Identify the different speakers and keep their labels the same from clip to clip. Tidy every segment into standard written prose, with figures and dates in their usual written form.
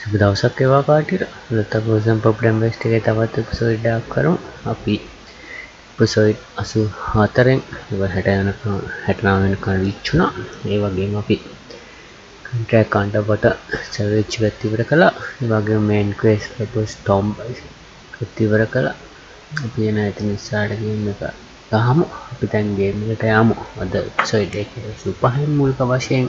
Speaker 1: සුබ දවසක් වේවා කාටියට. ලතපොසම් ප්‍රොබ්ලම් වෙස්ට් එකේ තවත් එපිසෝඩ් එකක් කරමු. අපි එපිසෝඩ් 84න් ඉවර 69 වෙනකන් රීච් වුණා. ඒ වගේම අපි කොන්ට්‍රැක්ට් කන්ටබට සර්වේච් එකත් ඉවර කළා. ඒ වගේම මේන් ක්වෙස්ට් පර්පස් ටොම් එකත් ඉවර කළා. අපි එන ඉතින් ඉස්සරහට ගේම් එක ගහමු. අපි දැන් ගේම් එකට යමු. අද එපිසෝඩ් එකේ සුපහින් මූලික වශයෙන්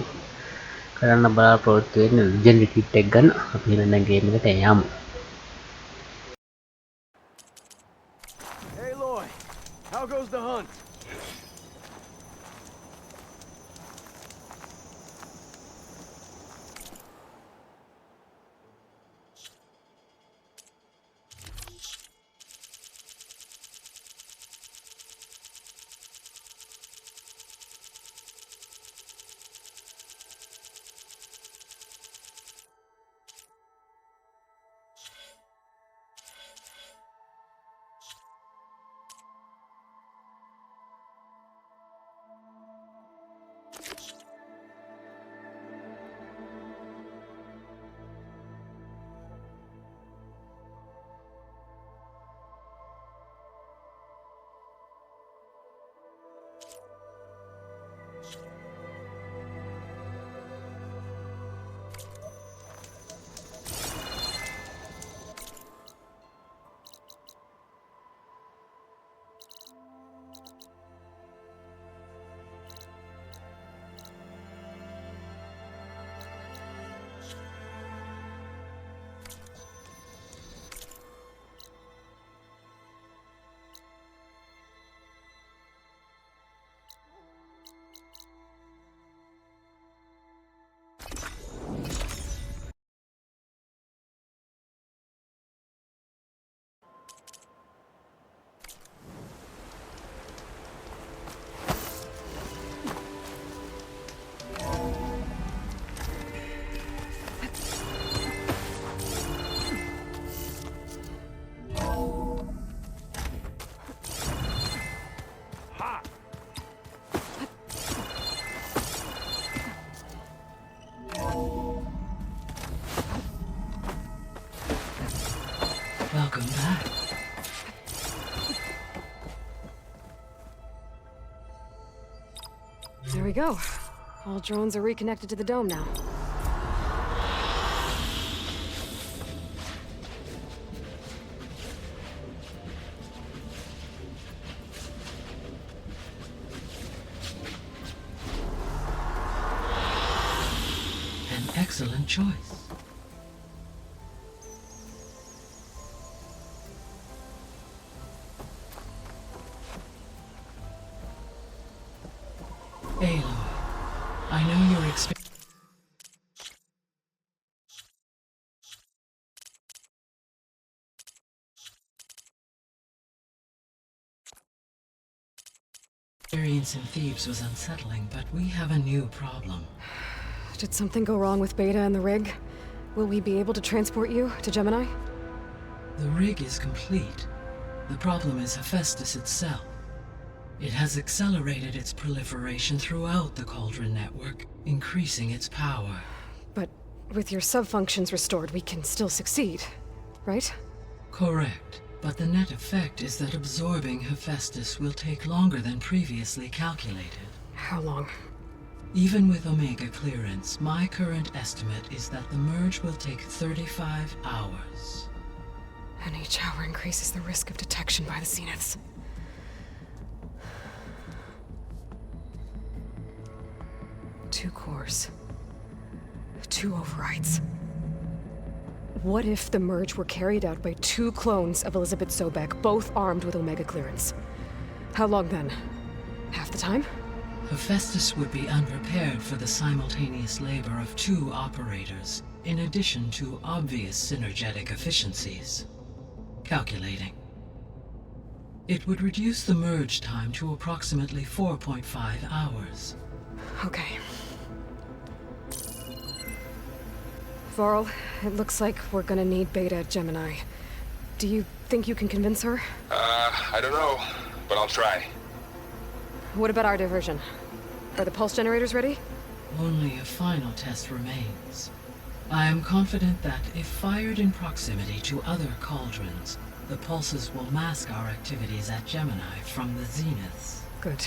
Speaker 1: කරන්න බලාපොරොත්තු වෙන ලෙජෙන්ඩරි කිට් එක ගන්න. අපි එහෙනම් දැන් ගේම් එකට යමු.
Speaker 2: Hey Loy, how goes the hunt?
Speaker 3: Welcome back.
Speaker 4: There we go. All drones are reconnected to the dome now.
Speaker 3: An excellent choice. Aloy, I know your experience in Thebes was unsettling, but we have a new problem.
Speaker 4: Did something go wrong with Beta and the rig? Will we be able to transport you to Gemini?
Speaker 3: The rig is complete. The problem is Hephaestus itself. It has accelerated its proliferation throughout the Cauldron network, increasing its power.
Speaker 4: But with your sub-functions restored, we can still succeed, right?
Speaker 3: Correct. But the net effect is that absorbing Hephaestus will take longer than previously calculated.
Speaker 4: How long?
Speaker 3: Even with Omega clearance, my current estimate is that the merge will take 35 hours.
Speaker 4: And each hour increases the risk of detection by the Zeniths. Two cores. Two overrides. What if the merge were carried out by two clones of Elizabeth Sobek, both armed with Omega clearance? How long then? Half the time?
Speaker 3: Hephaestus would be unprepared for the simultaneous labor of two operators, in addition to obvious synergetic efficiencies. Calculating. It would reduce the merge time to approximately 4.5 hours.
Speaker 4: Okay. Varl, it looks like we're gonna need Beta at Gemini. Do you think you can convince her?
Speaker 5: I don't know, but I'll try.
Speaker 4: What about our diversion? Are the pulse generators ready?
Speaker 3: Only a final test remains. I am confident that if fired in proximity to other cauldrons, the pulses will mask our activities at Gemini from the zeniths.
Speaker 4: Good.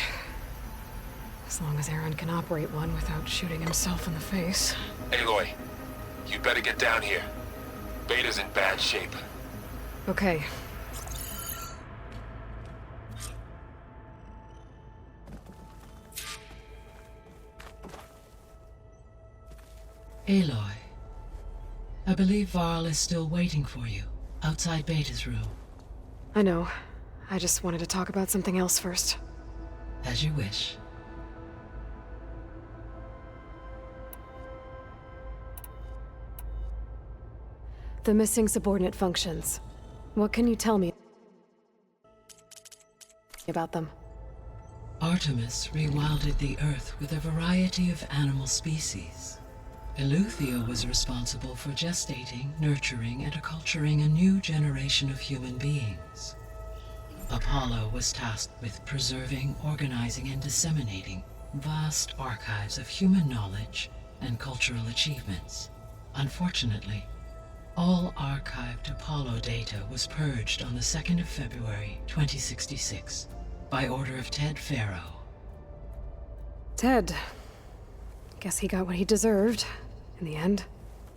Speaker 4: As long as Aaron can operate one without shooting himself in the face.
Speaker 5: Aloy, you better get down here. Beta's in bad shape.
Speaker 4: Okay.
Speaker 3: Aloy, I believe Varl is still waiting for you, outside Beta's room.
Speaker 4: I know. I just wanted to talk about something else first.
Speaker 3: As you wish.
Speaker 4: The missing subordinate functions. What can you tell me about them?
Speaker 3: Artemis rewilded the Earth with a variety of animal species. Eleuthia was responsible for gestating, nurturing, and acculturating a new generation of human beings. Apollo was tasked with preserving, organizing, and disseminating vast archives of human knowledge and cultural achievements. Unfortunately, all archived Apollo data was purged on the 2nd of February, 2066, by order of Ted Farrow.
Speaker 4: Ted. Guess he got what he deserved, in the end.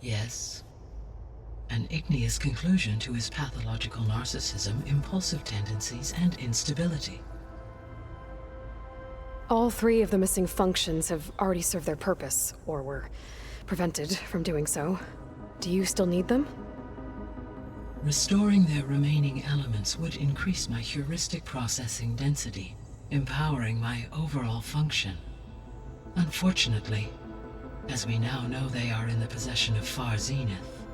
Speaker 3: Yes. An igneous conclusion to his pathological narcissism, impulsive tendencies, and instability.
Speaker 4: All 3 of the missing functions have already served their purpose, or were prevented from doing so. Do you still need them?
Speaker 3: Restoring their remaining elements would increase my heuristic processing density, empowering my overall function. Unfortunately, as we now know they are in the possession of Far Zenith,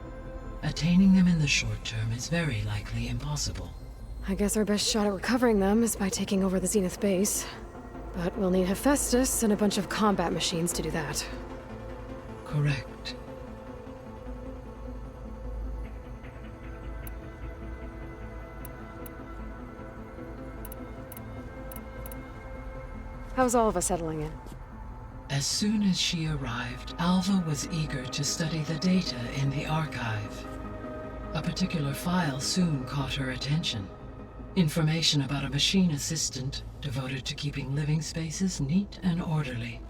Speaker 3: attaining them in the short term is very likely impossible.
Speaker 4: I guess our best shot at recovering them is by taking over the Zenith base. But we'll need Hephaestus and a bunch of combat machines to do that.
Speaker 3: Correct.
Speaker 4: How's Alva settling in?
Speaker 3: As soon as she arrived, Alva was eager to study the data in the archive. A particular file soon caught her attention. Information about a machine assistant devoted to keeping living spaces neat and orderly.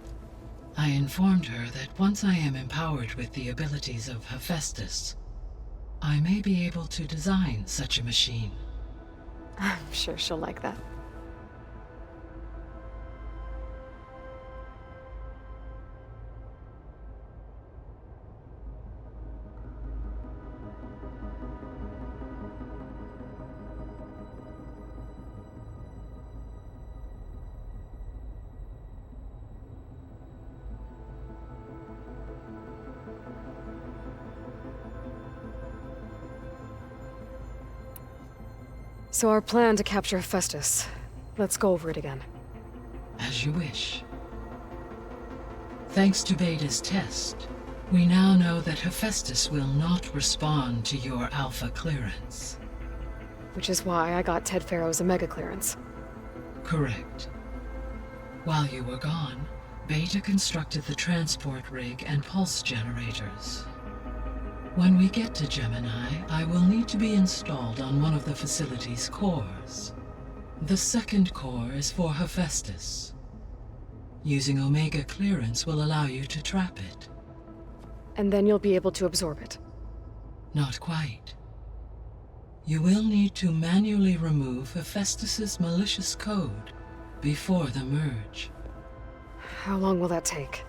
Speaker 3: I informed her that once I am empowered with the abilities of Hephaestus, I may be able to design such a machine.
Speaker 4: I'm sure she'll like that. So our plan to capture Hephaestus. Let's go over it again.
Speaker 3: As you wish. Thanks to Beta's test, we now know that Hephaestus will not respond to your Alpha clearance.
Speaker 4: Which is why I got Ted Farrow's Omega clearance.
Speaker 3: Correct. While you were gone, Beta constructed the transport rig and pulse generators. When we get to Gemini, I will need to be installed on one of the facility's cores. The second core is for Hephaestus. Using Omega clearance will allow you to trap it.
Speaker 4: And then you'll be able to absorb it.
Speaker 3: Not quite. You will need to manually remove Hephaestus's malicious code before the merge.
Speaker 4: How long will that take?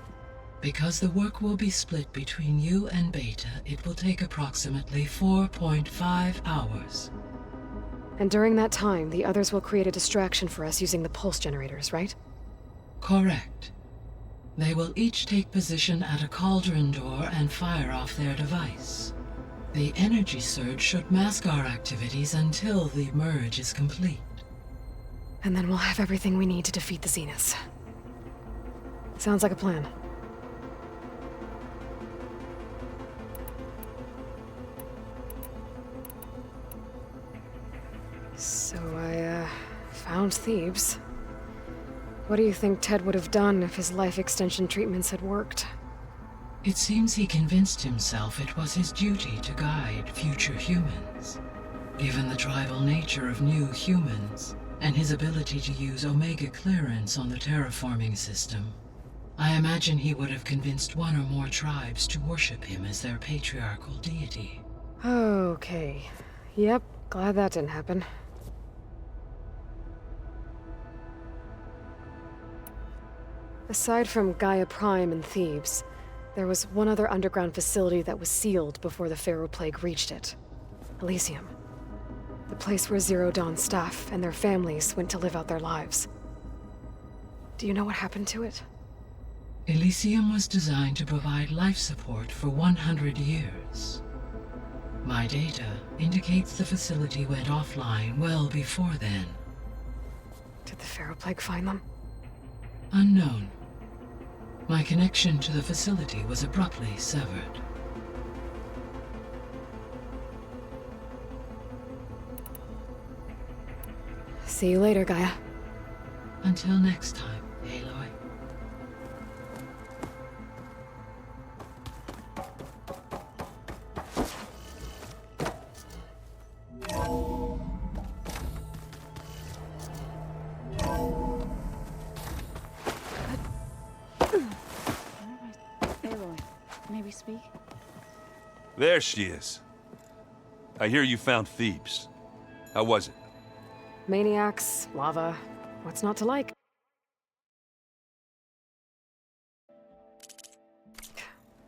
Speaker 3: Because the work will be split between you and Beta, it will take approximately 4.5 hours.
Speaker 4: And during that time, the others will create a distraction for us using the pulse generators, right?
Speaker 3: Correct. They will each take position at a cauldron door and fire off their device. The energy surge should mask our activities until the merge is complete.
Speaker 4: And then we'll have everything we need to defeat the Zeniths. Sounds like a plan. So I, found Thebes. What do you think Ted would have done if his life extension treatments had worked?
Speaker 3: It seems he convinced himself it was his duty to guide future humans. Given the tribal nature of new humans, and his ability to use Omega clearance on the terraforming system, I imagine he would have convinced one or more tribes to worship him as their patriarchal deity.
Speaker 4: Okay. Yep, glad that didn't happen. Aside from Gaia Prime and Thebes, there was one other underground facility that was sealed before the Pharaoh Plague reached it. Elysium. The place where Zero Dawn staff and their families went to live out their lives. Do you know what happened to it?
Speaker 3: Elysium was designed to provide life support for 100 years. My data indicates the facility went offline well before then.
Speaker 4: Did the Pharaoh Plague find them?
Speaker 3: Unknown. My connection to the facility was abruptly severed.
Speaker 4: See you later, Gaia.
Speaker 3: Until next time, Aloy.
Speaker 6: Aloy, may we speak?
Speaker 7: There she is. I hear you found Thebes. How was it?
Speaker 4: Maniacs, lava, what's not to like?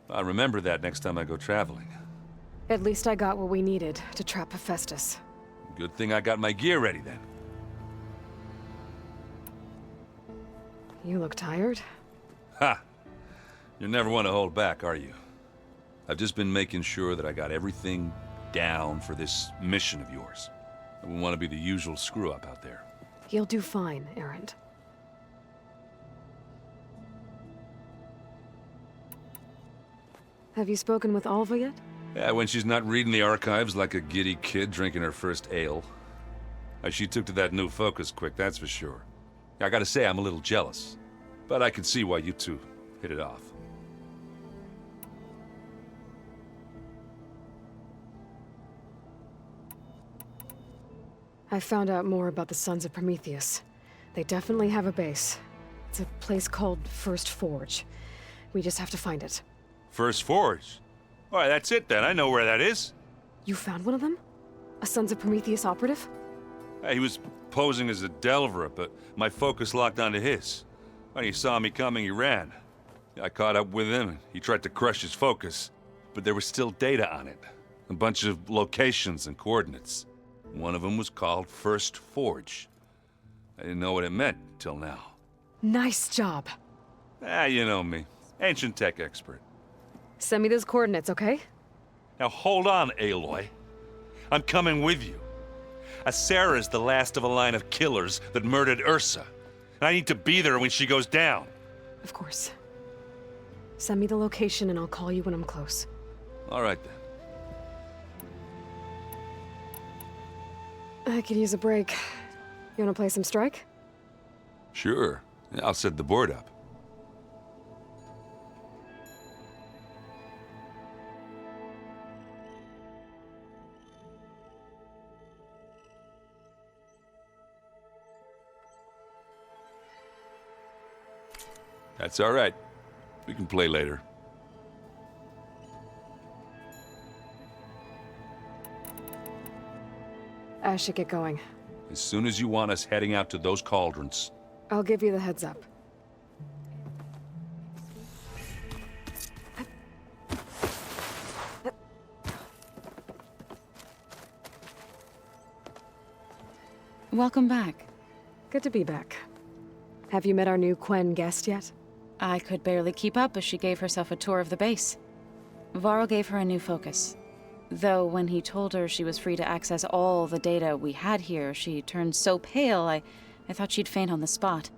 Speaker 7: I'll remember that next time I go traveling.
Speaker 4: At least I got what we needed to trap HEPHAESTUS.
Speaker 7: Good thing I got my gear ready then.
Speaker 4: You look tired.
Speaker 7: Ha! You never want to hold back, are you? I've just been making sure that I got everything down for this mission of yours. I wouldn't want to be the usual screw-up out there.
Speaker 4: You'll do fine, Errand. Have you spoken with Alva yet?
Speaker 7: Yeah, when she's not reading the archives like a giddy kid drinking her first ale. She took to that new focus quick, that's for sure. I gotta say, I'm a little jealous. But I can see why you two hit it off.
Speaker 4: I found out more about the Sons of Prometheus. They definitely have a base. It's a place called First Forge. We just have to find it.
Speaker 7: First Forge? Alright, that's it then. I know where that is.
Speaker 4: You found one of them? A Sons of Prometheus operative?
Speaker 7: He was posing as a Delver, but my focus locked onto his. When he saw me coming, he ran. I caught up with him, and he tried to crush his focus. But there was still data on it. A bunch of locations and coordinates. One of them was called First Forge. I didn't know what it meant till now.
Speaker 4: Nice job.
Speaker 7: You know me. Ancient tech expert.
Speaker 4: Send me those coordinates, okay?
Speaker 7: Now hold on, Aloy. I'm coming with you. Sarah's the last of a line of killers that murdered Ursa. And I need to be there when she goes down.
Speaker 4: Of course. Send me the location and I'll call you when I'm close.
Speaker 7: All right then.
Speaker 4: I could use a break. You wanna play some Strike?
Speaker 7: Sure. I'll set the board up. That's all right. We can play later.
Speaker 4: I should get going.
Speaker 7: As soon as you want us heading out to those cauldrons.
Speaker 4: I'll give you the heads up.
Speaker 6: Welcome back.
Speaker 4: Good to be back. Have you met our new Quen guest yet?
Speaker 6: I could barely keep up as she gave herself a tour of the base. Varl gave her a new focus. Though when he told her she was free to access all the data we had here, she turned so pale, I thought she'd faint on the spot.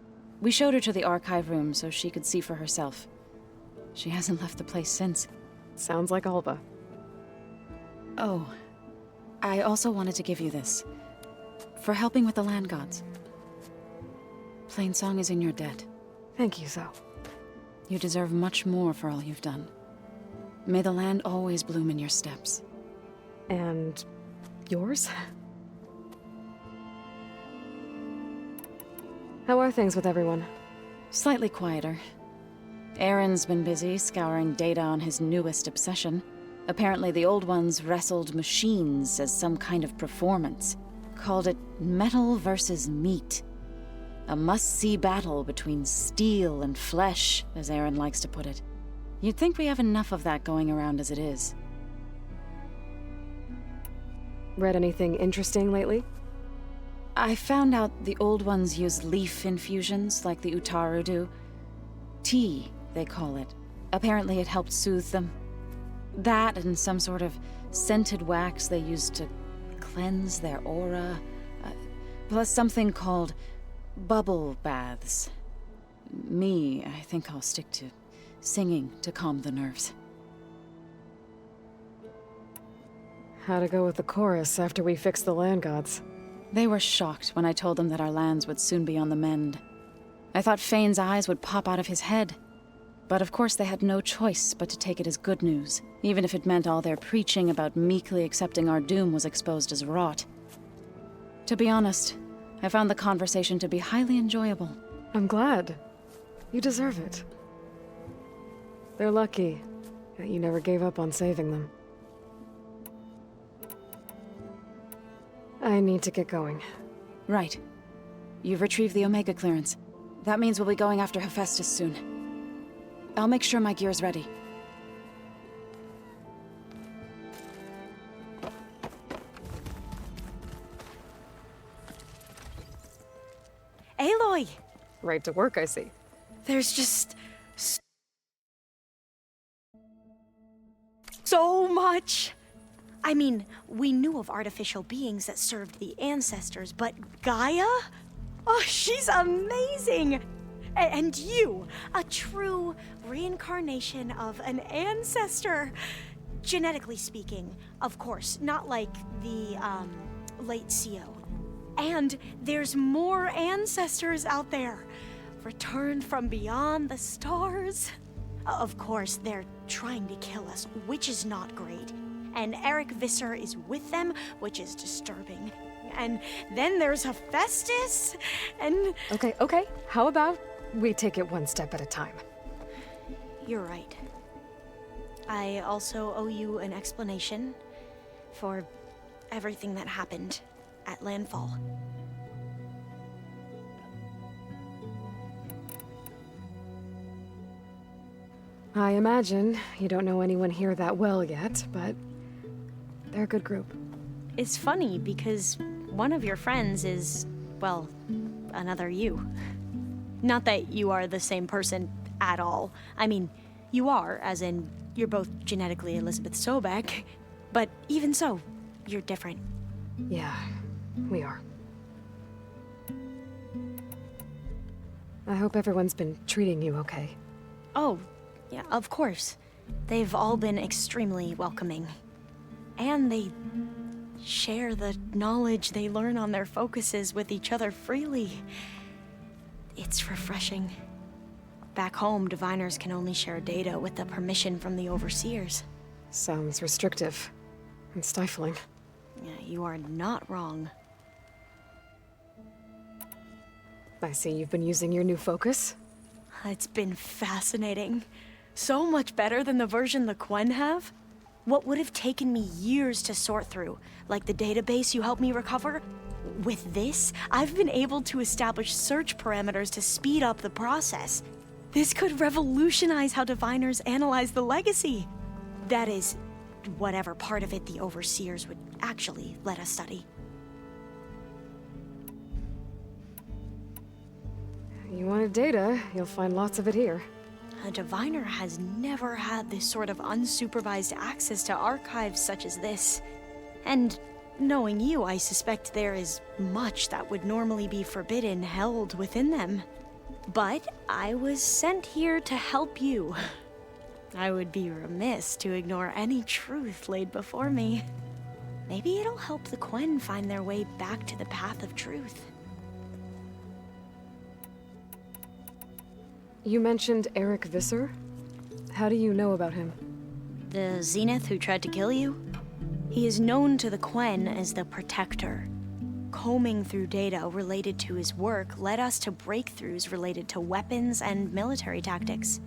Speaker 6: We showed her to the archive room so she could see for herself. She hasn't left the place since.
Speaker 4: Sounds like Alva.
Speaker 6: Oh, I also wanted to give you this. For helping with the land gods. Plainsong is in your debt.
Speaker 4: Thank you, Zoe.
Speaker 6: You deserve much more for all you've done. May the land always bloom in your steps.
Speaker 4: And yours? How are things with everyone?
Speaker 6: Slightly quieter. Aaron's been busy scouring data on his newest obsession. Apparently the old ones wrestled machines as some kind of performance. Called it metal versus meat. A must-see battle between steel and flesh, as Aaron likes to put it. You'd think we have enough of that going around as it is.
Speaker 4: Read anything interesting lately?
Speaker 6: I found out the old ones use leaf infusions like the Utaru do. Tea, they call it. Apparently it helped soothe them. That and some sort of scented wax they used to cleanse their aura. Plus something called bubble baths. Me, I think I'll stick to singing to calm the nerves.
Speaker 4: How'd it go with the chorus after we fixed the land gods?
Speaker 6: They were shocked when I told them that our lands would soon be on the mend. I thought Fane's eyes would pop out of his head. But of course they had no choice but to take it as good news, even if it meant all their preaching about meekly accepting our doom was exposed as rot. To be honest, I found the conversation to be highly enjoyable.
Speaker 4: I'm glad. You deserve it. They're lucky that you never gave up on saving them. I need to get going.
Speaker 6: Right. You've retrieved the Omega clearance. That means we'll be going after HEPHAESTUS soon. I'll make sure my gear's ready.
Speaker 8: Aloy!
Speaker 4: Right to work, I see.
Speaker 8: There's just... so much! I mean, we knew of artificial beings that served the ancestors, but Gaia? Oh, she's amazing! And you, a true reincarnation of an ancestor. Genetically speaking, of course, not like the, late CO. And there's more ancestors out there, returned from beyond the stars. Of course, they're trying to kill us, which is not great. And Eric Visser is with them, which is disturbing. And then there's HEPHAESTUS, and...
Speaker 4: Okay. How about we take it one step at a time?
Speaker 8: You're right. I also owe you an explanation for everything that happened at Landfall.
Speaker 4: I imagine you don't know anyone here that well yet, but they're a good group.
Speaker 8: It's funny because one of your friends is, well, another you. Not that you are the same person at all. I mean, you are, as in, you're both genetically Elizabeth Sobek, but even so, you're different.
Speaker 4: Yeah, we are. I hope everyone's been treating you okay.
Speaker 8: Oh, yeah, of course. They've all been extremely welcoming. And they share the knowledge they learn on their focuses with each other freely. It's refreshing. Back home, diviners can only share data with the permission from the overseers.
Speaker 4: Sounds restrictive and stifling.
Speaker 8: Yeah, you are not wrong.
Speaker 4: I see you've been using your new focus.
Speaker 8: It's been fascinating. So much better than the version the Quen have. What would have taken me years to sort through, like the database you helped me recover, with this, I've been able to establish search parameters to speed up the process. This could revolutionize how diviners analyze the legacy. That is, whatever part of it the overseers would actually let us study.
Speaker 4: You wanted data, you'll find lots of it here.
Speaker 8: A diviner has never had this sort of unsupervised access to archives such as this. And knowing you, I suspect there is much that would normally be forbidden held within them. But I was sent here to help you. I would be remiss to ignore any truth laid before me. Maybe it'll help the Quen find their way back to the path of truth.
Speaker 4: You mentioned Eric Visser? How do you know about him?
Speaker 8: The Zenith who tried to kill you? He is known to the Quen as the Protector. Combing through data related to his work led us to breakthroughs related to weapons and military tactics.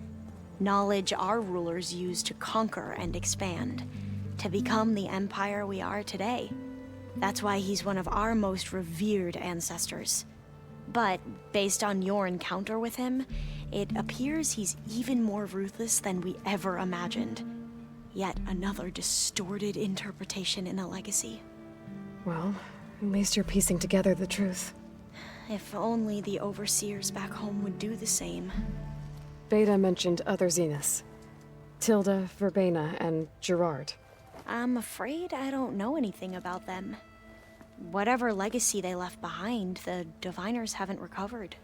Speaker 8: Knowledge our rulers used to conquer and expand, to become the empire we are today. That's why he's one of our most revered ancestors. But based on your encounter with him, it appears he's even more ruthless than we ever imagined. Yet another distorted interpretation in the legacy.
Speaker 4: Well, at least you're piecing together the truth.
Speaker 8: If only the overseers back home would do the same.
Speaker 4: Beta mentioned other Zeniths. Tilda, Verbena, and Gerard.
Speaker 8: I'm afraid I don't know anything about them. Whatever legacy they left behind, the Diviners haven't recovered.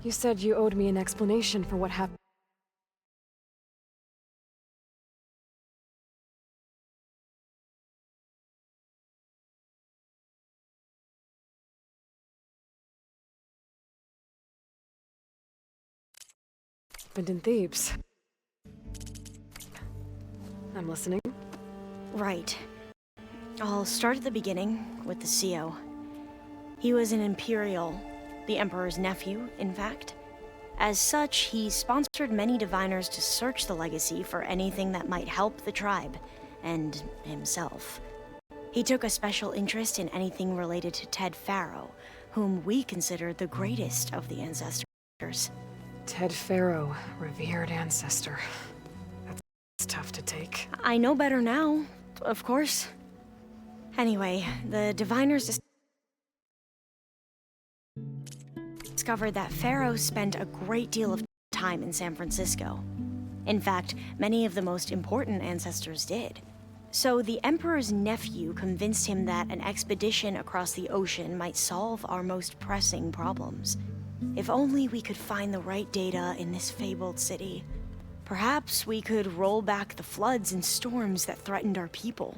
Speaker 4: You said you owed me an explanation for what happened. In Thebes. I'm listening.
Speaker 8: Right. I'll start at the beginning with the CO. He was an Imperial, the Emperor's nephew, in fact. As such, he sponsored many Diviners to search the legacy for anything that might help the tribe, and himself. He took a special interest in anything related to Ted Faro, whom we consider the greatest of the ancestors.
Speaker 4: Ted Faro, revered ancestor. That's tough to take.
Speaker 8: I know better now, of course. Anyway, the Diviners discovered that Faro spent a great deal of time in San Francisco. In fact, many of the most important ancestors did. So the Emperor's nephew convinced him that an expedition across the ocean might solve our most pressing problems. If only we could find the right data in this fabled city. Perhaps we could roll back the floods and storms that threatened our people.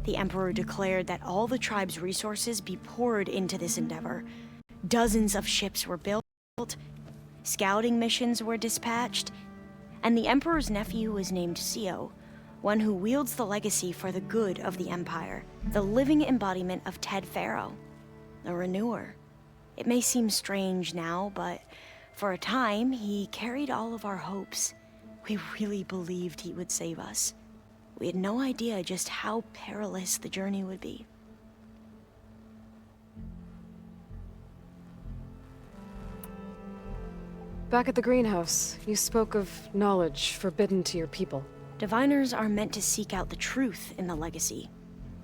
Speaker 8: The Emperor declared that all the tribe's resources be poured into this endeavor. Dozens of ships were built, scouting missions were dispatched, and the Emperor's nephew was named CO, one who wields the legacy for the good of the Empire, the living embodiment of Ted Faro, the Renewer. It may seem strange now, but for a time, he carried all of our hopes. We really believed he would save us. We had no idea just how perilous the journey would be.
Speaker 4: Back at the greenhouse, you spoke of knowledge forbidden to your people.
Speaker 8: Diviners are meant to seek out the truth in the legacy,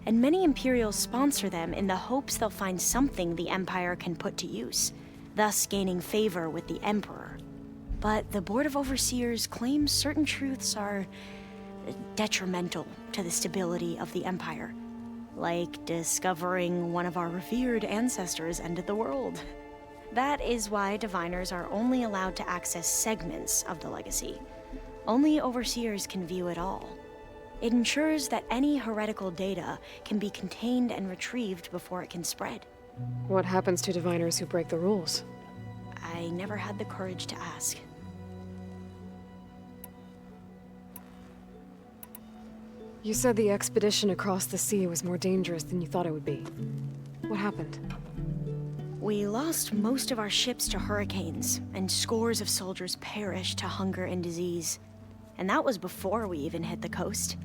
Speaker 8: and many Imperials sponsor them in the hopes they'll find something the Empire can put to use, thus gaining favor with the Emperor. But the Board of Overseers claims certain truths are detrimental to the stability of the Empire, like discovering one of our revered ancestors ended the world. That is why Diviners are only allowed to access segments of the legacy. Only Overseers can view it all. It ensures that any heretical data can be contained and retrieved before it can spread.
Speaker 4: What happens to Diviners who break the rules?
Speaker 8: I never had the courage to ask.
Speaker 4: You said the expedition across the sea was more dangerous than you thought it would be. What happened?
Speaker 8: We lost most of our ships to hurricanes, and scores of soldiers perished to hunger and disease. And that was before we even hit the coast.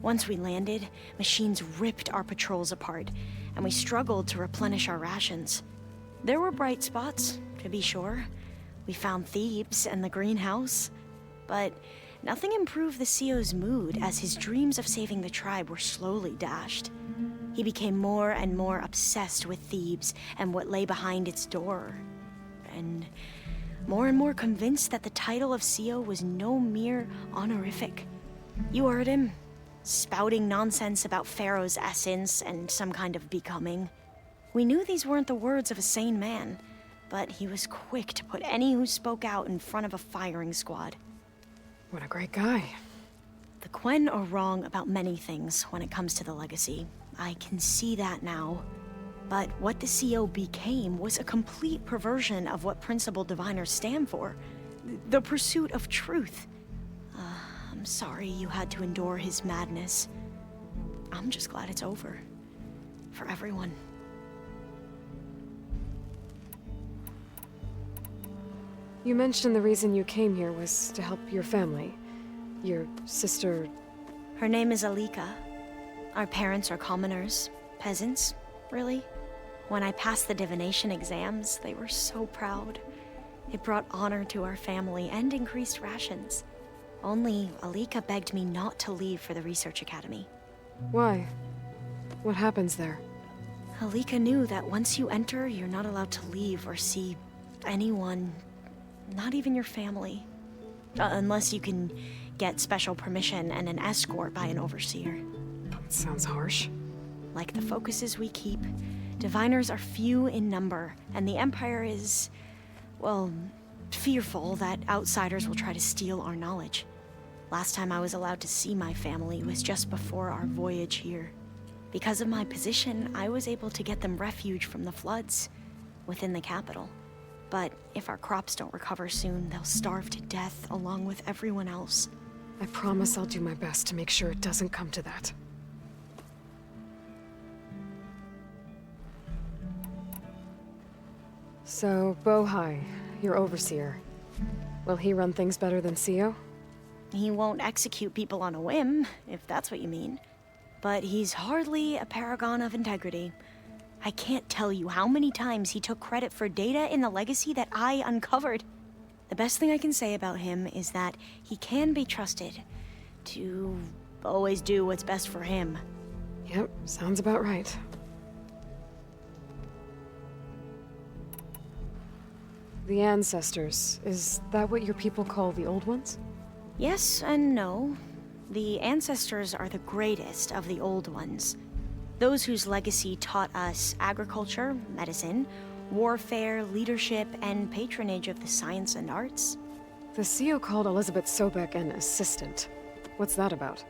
Speaker 8: Once we landed, machines ripped our patrols apart, and we struggled to replenish our rations. There were bright spots, to be sure. We found Thebes and the greenhouse, but nothing improved the CO's mood as his dreams of saving the tribe were slowly dashed. He became more and more obsessed with Thebes and what lay behind its door, and more convinced that the title of CO was no mere honorific. You heard him, spouting nonsense about Pharaoh's essence and some kind of becoming. We knew these weren't the words of a sane man, but he was quick to put any who spoke out in front of a firing squad.
Speaker 4: What a great guy.
Speaker 8: The Quen are wrong about many things when it comes to the legacy. I can see that now. But what the CO became was a complete perversion of what principal diviners stand for. The pursuit of truth. I'm sorry you had to endure his madness. I'm just glad it's over. For everyone.
Speaker 4: You mentioned the reason you came here was to help your family. Your sister...
Speaker 8: Her name is Alika. Our parents are commoners. Peasants, really. When I passed the divination exams, they were so proud. It brought honor to our family and increased rations. Only Alika begged me not to leave for the research academy.
Speaker 4: Why? What happens there?
Speaker 8: Alika knew that once you enter, you're not allowed to leave or see anyone, not even your family. Unless you can get special permission and an escort by an overseer.
Speaker 4: That sounds harsh.
Speaker 8: Like the focuses we keep, diviners are few in number, and the Empire is, well, fearful that outsiders will try to steal our knowledge. Last time I was allowed to see my family was just before our voyage here. Because of my position, I was able to get them refuge from the floods within the capital. But if our crops don't recover soon, they'll starve to death along with everyone else.
Speaker 4: I promise I'll do my best to make sure it doesn't come to that. So, Bohai, your overseer. Will he run things better than CO?
Speaker 8: He won't execute people on a whim, if that's what you mean. But he's hardly a paragon of integrity. I can't tell you how many times he took credit for data in the legacy that I uncovered. The best thing I can say about him is that he can be trusted to always do what's best for him.
Speaker 4: Yep, sounds about right. The ancestors, is that what your people call the old ones?
Speaker 8: Yes and no. The ancestors are the greatest of the old ones. Those whose legacy taught us agriculture, medicine, warfare, leadership, and patronage of the science and arts.
Speaker 4: The CO called Elizabeth Sobek an assistant. What's that about?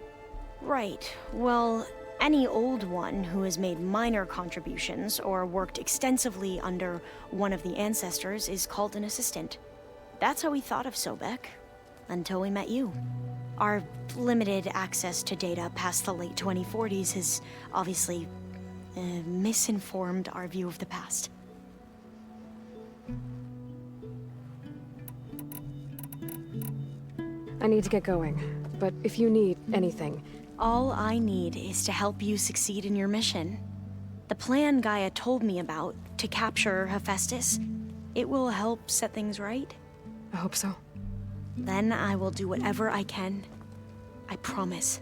Speaker 8: Right. Well, any old one who has made minor contributions or worked extensively under one of the ancestors is called an assistant. That's how we thought of Sobek, until we met you. Our limited access to data past the late 2040s has obviously misinformed our view of the past.
Speaker 4: I need to get going, but if you need anything...
Speaker 8: All I need is to help you succeed in your mission. The plan Gaia told me about, to capture HEPHAESTUS, it will help set things right.
Speaker 4: I hope so.
Speaker 8: Then I will do whatever I can. I promise.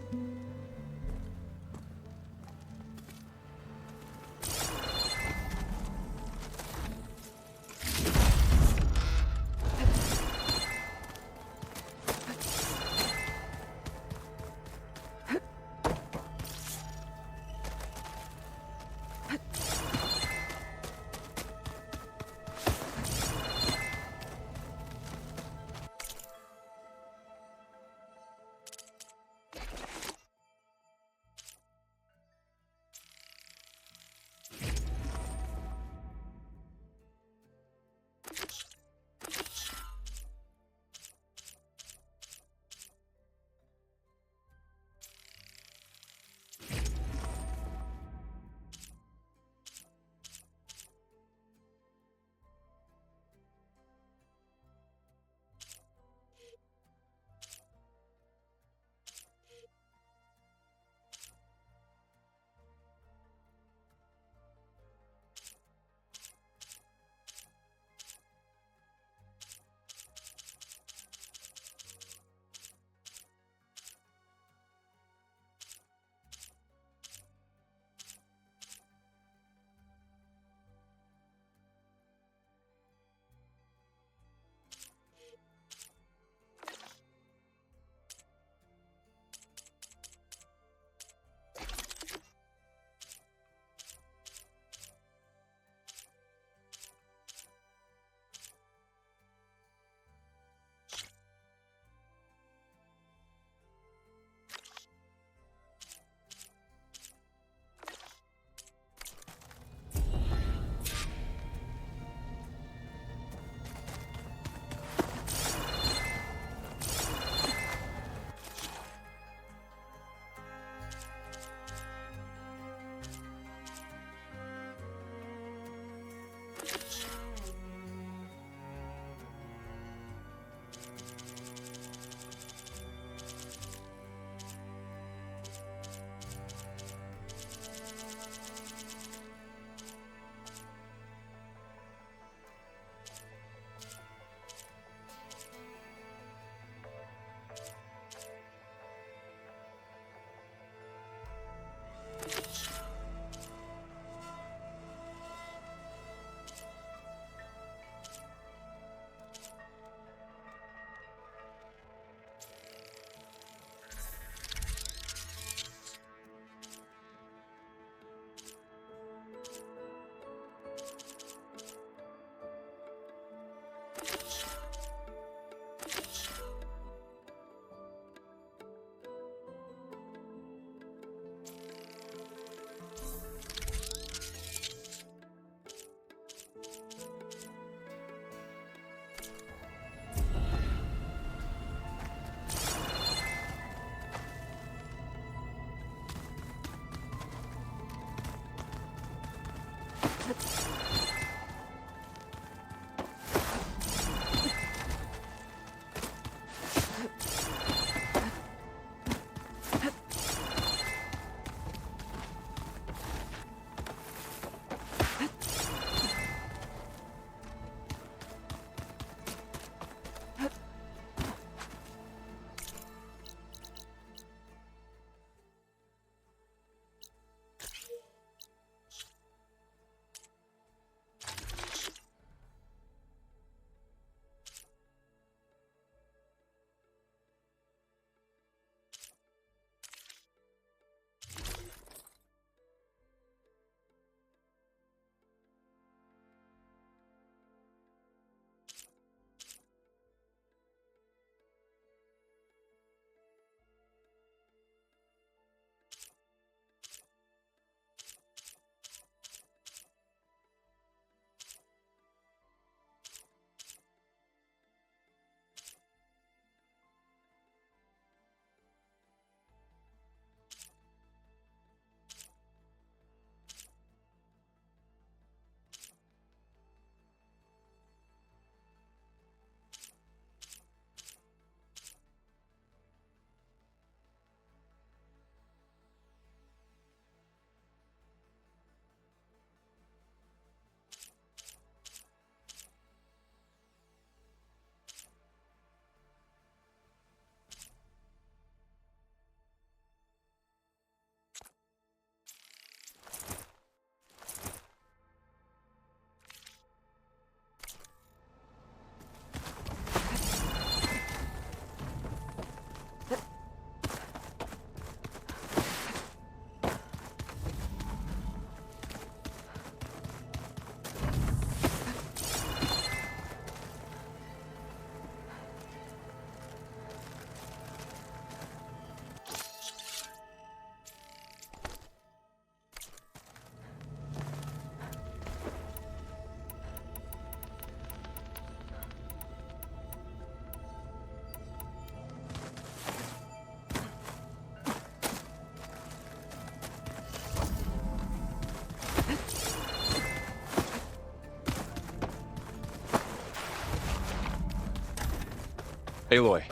Speaker 9: Aloy.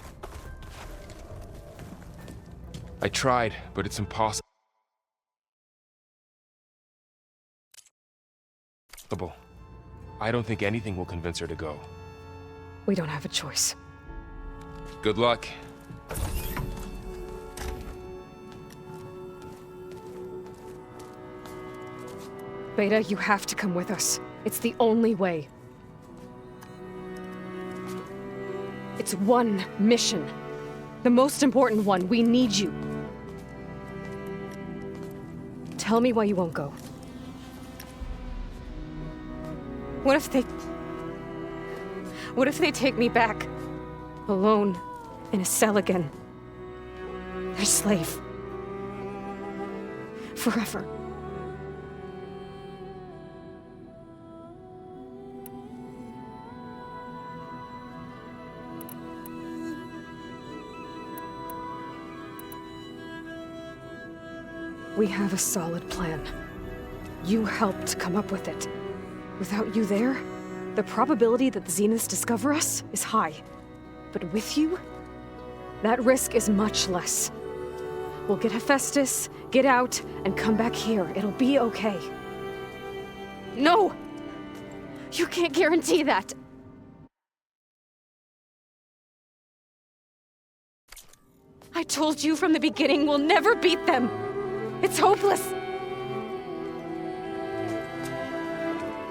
Speaker 9: I tried, but it's impossible. I don't think anything will convince her to go.
Speaker 4: We don't have a choice.
Speaker 9: Good luck.
Speaker 4: Beta, you have to come with us. It's the only way. It's one mission. The most important one. We need you. Tell me why you won't go. What if they take me back? Alone, in a cell again. Their slave. Forever. We have a solid plan. You helped come up with it. Without you there, the probability that the Zeniths discover us is high. But with you, that risk is much less. We'll get Hephaestus, get out, and come back here. It'll be okay. No! You can't guarantee that! I told you from the beginning we'll never beat them! It's hopeless!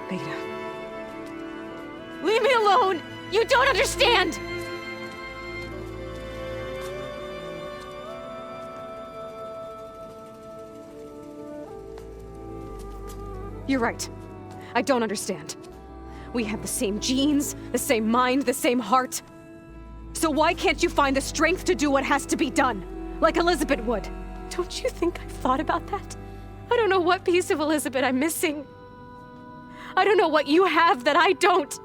Speaker 4: Beta. Leave me alone! You don't understand! You're right. I don't understand. We have the same genes, the same mind, the same heart. So why can't you find the strength to do what has to be done? Like Elizabeth would. Don't you think I've thought about that? I don't know what piece of Elizabeth I'm missing. I don't know what you have that I don't.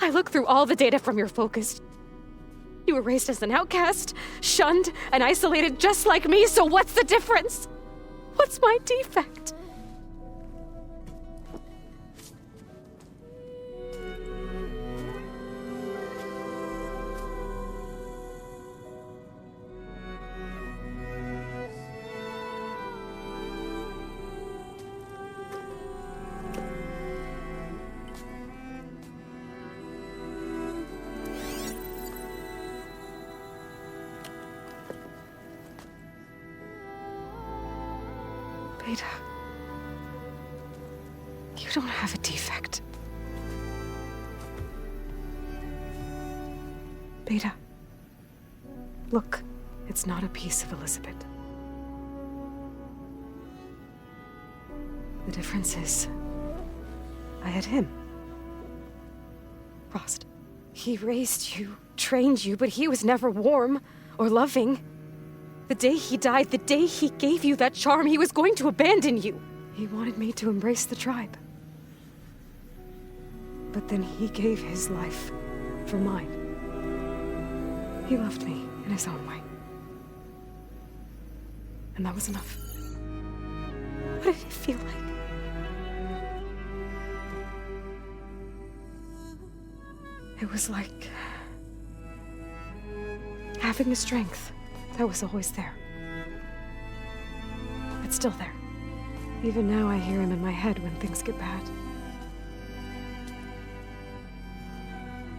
Speaker 4: I look through all the data from your focus. You were raised as an outcast, shunned, and isolated just like me, so what's the difference? What's my defect? You don't have a defect. Beta. Look, it's not a piece of Elizabeth. The difference is, I had him. Rost. He raised you, trained you, but he was never warm or loving. The day he died, the day he gave you that charm, he was going to abandon you. He wanted me to embrace the tribe. But then he gave his life for mine. He loved me in his own way. And that was enough. What did it feel like? It was like having a strength that was always there. It's still there. Even now I hear him in my head when things get bad.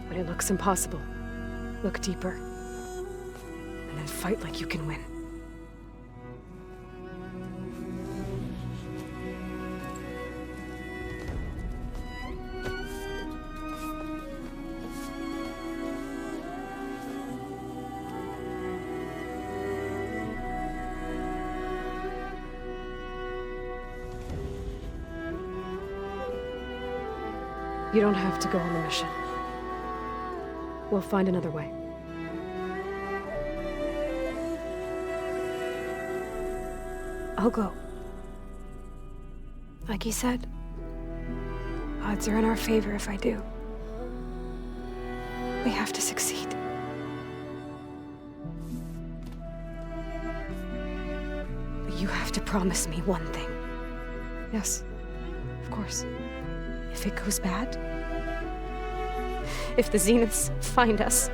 Speaker 4: When it looks impossible, look deeper. And then fight like you can win. You don't have to go on the mission. We'll find another way. I'll go. Like you said, odds are in our favor if I do. We have to succeed. But you have to promise me one thing. Yes, of course. If it goes bad, if the Zeniths find us,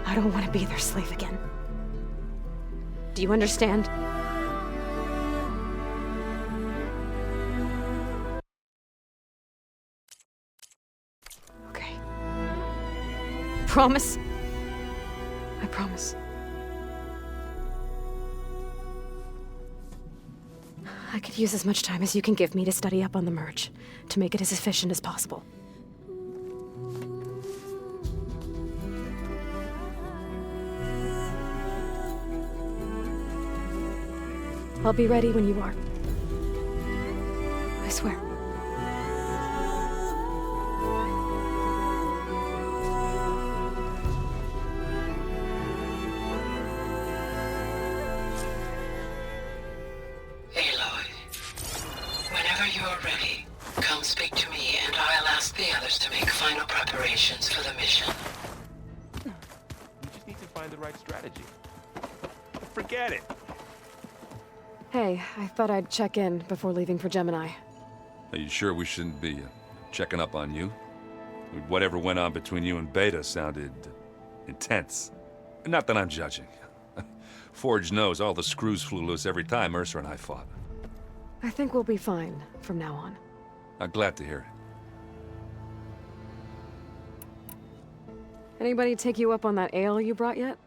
Speaker 4: I don't want to be their slave again. Do you understand? Okay. Promise? I promise. I could use as much time as you can give me to study up on the merge, to make it as efficient as possible. I'll be ready when you are. I swear.
Speaker 3: For the mission.
Speaker 9: You just need to find the right strategy. Forget it.
Speaker 4: Hey, I thought I'd check in before leaving for Gemini.
Speaker 7: Are you sure we shouldn't be checking up on you? Whatever went on between you and Beta sounded intense. Not that I'm judging. Forge knows all the screws flew loose every time Mercer and I fought.
Speaker 4: I think we'll be fine from now on.
Speaker 7: I'm glad to hear it.
Speaker 4: Anybody take you up on that ale you brought yet?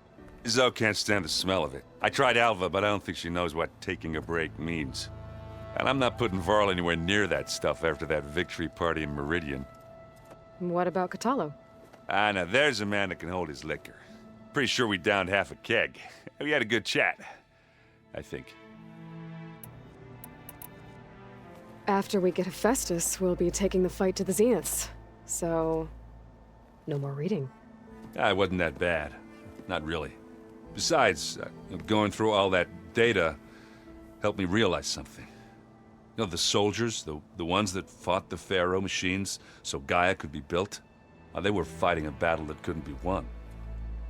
Speaker 7: Zoe can't stand the smell of it. I tried Alva, but I don't think she knows what taking a break means. And I'm not putting Varl anywhere near that stuff after that victory party in Meridian.
Speaker 4: What about Catallo?
Speaker 7: Ah, now there's a man that can hold his liquor. Pretty sure we downed half a keg. We had a good chat, I think.
Speaker 4: After we get Hephaestus, we'll be taking the fight to the Zeniths. So, no more reading.
Speaker 7: It wasn't that bad. Not really. Besides, going through all that data helped me realize something. You know, the soldiers, the ones that fought the Pharaoh machines so Gaia could be built, they were fighting a battle that couldn't be won.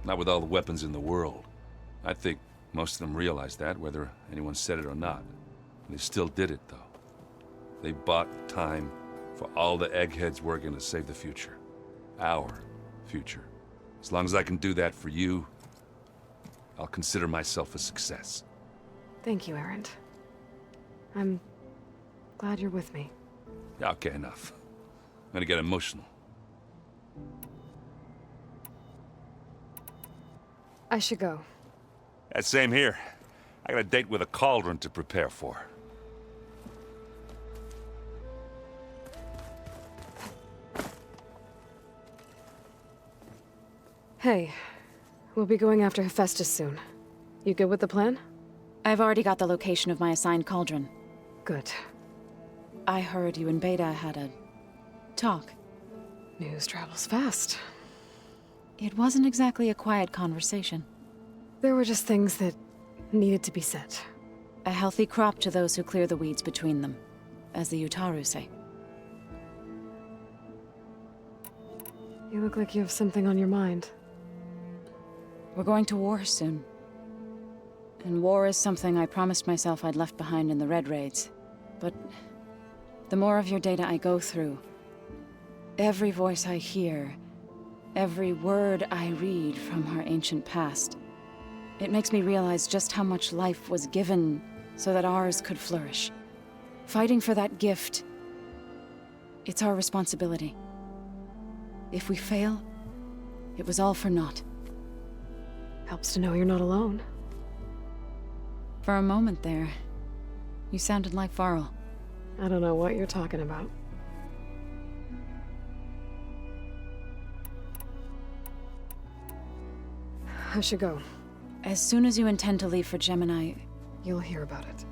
Speaker 7: Not with all the weapons in the world. I think most of them realized that, whether anyone said it or not. They still did it, though. They bought time for all the eggheads working to save the future. Our future. As long as I can do that for you, I'll consider myself a success.
Speaker 4: Thank you, Erend. I'm glad you're with me.
Speaker 7: Okay, enough. I'm gonna get emotional.
Speaker 4: I should go.
Speaker 7: Same here. I got a date with a Cauldron to prepare for.
Speaker 4: Hey, we'll be going after Hephaestus soon. You good with the plan?
Speaker 6: I've already got the location of my assigned cauldron.
Speaker 4: Good.
Speaker 6: I heard you and Beta had a talk.
Speaker 4: News travels fast.
Speaker 6: It wasn't exactly a quiet conversation.
Speaker 4: There were just things that needed to be said.
Speaker 6: A healthy crop to those who clear the weeds between them, as the Utaru say.
Speaker 4: You look like you have something on your mind.
Speaker 6: We're going to war soon. And war is something I promised myself I'd left behind in the Red Raids. But the more of your data I go through, every voice I hear, every word I read from our ancient past, it makes me realize just how much life was given so that ours could flourish. Fighting for that gift, it's our responsibility. If we fail, it was all for naught.
Speaker 4: Helps to know you're not alone.
Speaker 6: For a moment there, you sounded like Varl.
Speaker 4: I don't know what you're talking about. I should go.
Speaker 6: As soon as you intend to leave for Gemini,
Speaker 4: You'll hear about it.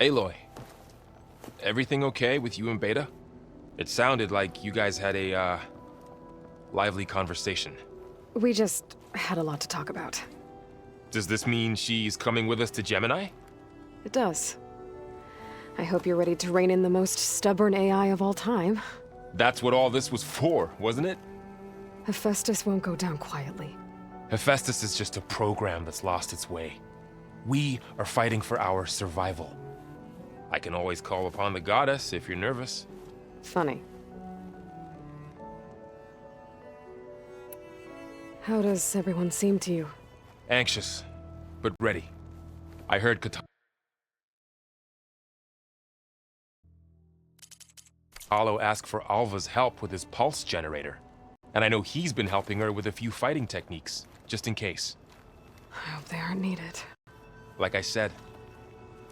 Speaker 9: Aloy, everything okay with you and Beta? It sounded like you guys had a, lively conversation.
Speaker 4: We just had a lot to talk about.
Speaker 9: Does this mean she's coming with us to Gemini?
Speaker 4: It does. I hope you're ready to rein in the most stubborn AI of all time.
Speaker 9: That's what all this was for, wasn't it?
Speaker 4: Hephaestus won't go down quietly.
Speaker 9: Hephaestus is just a program that's lost its way. We are fighting for our survival. I can always call upon the goddess if you're nervous.
Speaker 4: Funny. How does everyone seem to you?
Speaker 9: Anxious, but ready. I heard Kahlo ask for Alva's help with his pulse generator. And I know he's been helping her with a few fighting techniques, just in case.
Speaker 4: I hope they aren't needed.
Speaker 9: Like I said,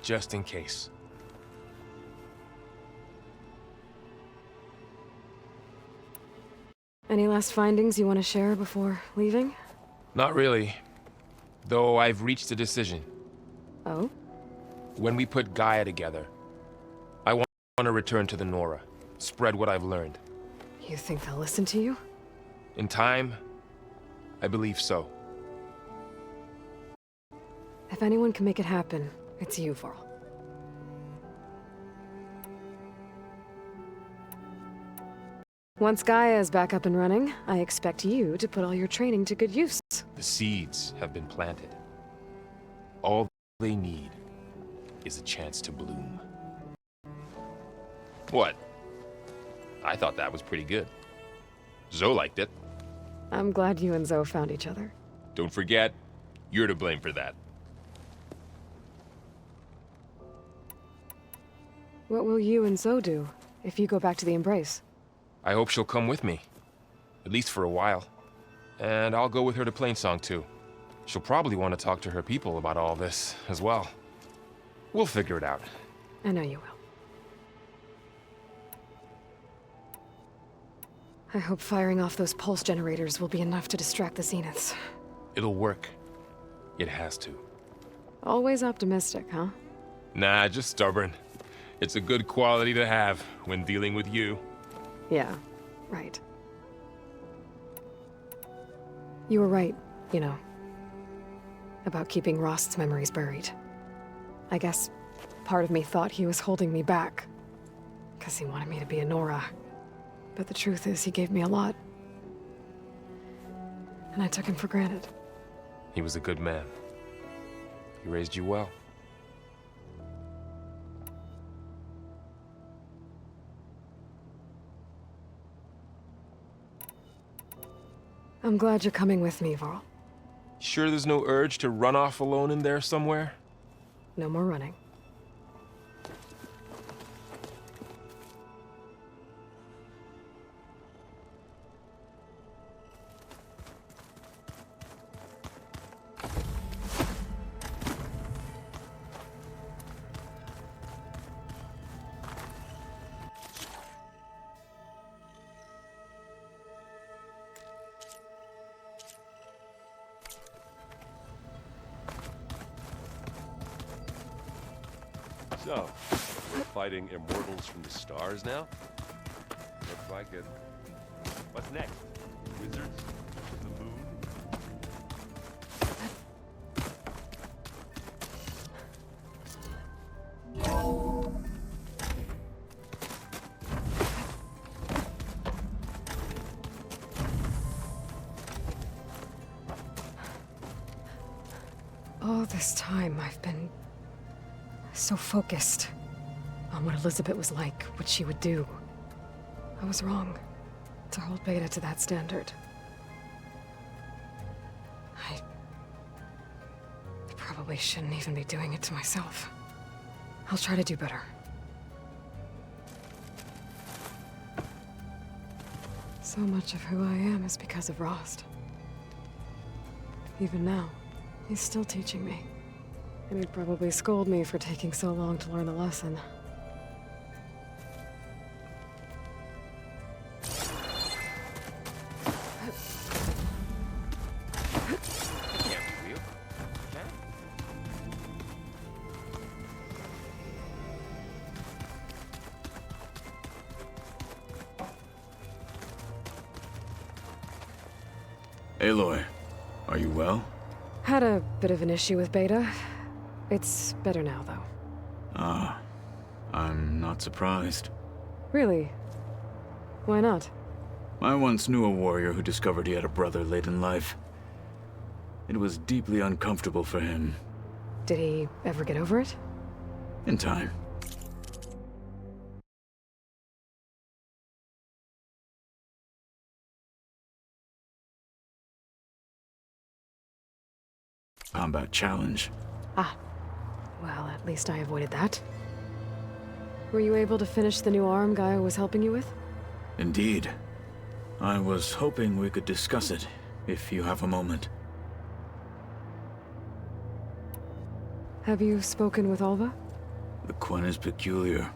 Speaker 9: just in case.
Speaker 4: Any last findings you want to share before leaving?
Speaker 9: Not really. Though I've reached a decision.
Speaker 4: Oh?
Speaker 9: When we put Gaia together, I want to return to the Nora. Spread what I've learned.
Speaker 4: You think they'll listen to you?
Speaker 9: In time, I believe so.
Speaker 4: If anyone can make it happen, it's you, Varl. Once Gaia is back up and running, I expect you to put all your training to good use.
Speaker 9: The seeds have been planted. All they need is a chance to bloom. What? I thought that was pretty good. Zoe liked it.
Speaker 4: I'm glad you and Zoe found each other.
Speaker 9: Don't forget, you're to blame for that.
Speaker 4: What will you and Zoe do if you go back to the Embrace?
Speaker 9: I hope she'll come with me. At least for a while. And I'll go with her to Plainsong too. She'll probably want to talk to her people about all this as well. We'll figure it out.
Speaker 4: I know you will. I hope firing off those pulse generators will be enough to distract the Zeniths.
Speaker 9: It'll work. It has to.
Speaker 4: Always optimistic, huh?
Speaker 9: Nah, just stubborn. It's a good quality to have when dealing with you.
Speaker 4: Yeah, right. You were right, you know, about keeping Rost's memories buried. I guess part of me thought he was holding me back, because he wanted me to be a Nora. But the truth is, he gave me a lot. And I took him for granted.
Speaker 9: He was a good man. He raised you well.
Speaker 4: I'm glad you're coming with me, Varl.
Speaker 9: Sure there's no urge to run off alone in there somewhere?
Speaker 4: No more running.
Speaker 10: So, we're fighting immortals from the stars now? Looks like it. What's next? Wizards? The moon?
Speaker 4: All this time, I've been so focused on what Elizabeth was like, what she would do. I was wrong to hold Beta to that standard. I probably shouldn't even be doing it to myself. I'll try to do better. So much of who I am is because of Rost. Even now, he's still teaching me. And he'd probably scold me for taking so long to learn the lesson.
Speaker 11: Aloy, are you well?
Speaker 4: Had a bit of an issue with Beta. It's better now, though.
Speaker 11: Ah, I'm not surprised.
Speaker 4: Really? Why not?
Speaker 11: I once knew a warrior who discovered he had a brother late in life. It was deeply uncomfortable for him.
Speaker 4: Did he ever get over it?
Speaker 11: In time. Combat challenge.
Speaker 4: Ah. Well, at least I avoided that. Were you able to finish the new arm Gaia was helping you with?
Speaker 11: Indeed. I was hoping we could discuss it, if you have a moment.
Speaker 4: Have you spoken with Alva?
Speaker 11: The Quen is peculiar.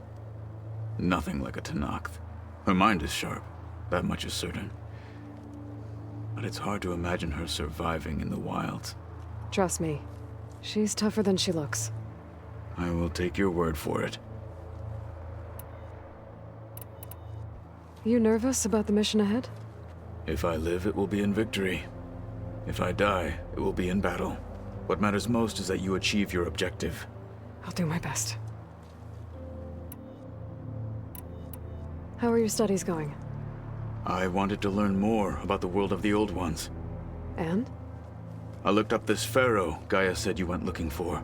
Speaker 11: Nothing like a Tenakth. Her mind is sharp, that much is certain. But it's hard to imagine her surviving in the wilds.
Speaker 4: Trust me, she's tougher than she looks.
Speaker 11: I will take your word for it.
Speaker 4: You nervous about the mission ahead?
Speaker 11: If I live, it will be in victory. If I die, it will be in battle. What matters most is that you achieve your objective.
Speaker 4: I'll do my best. How are your studies going?
Speaker 11: I wanted to learn more about the world of the Old Ones.
Speaker 4: And?
Speaker 11: I looked up this pharaoh Gaia said you went looking for,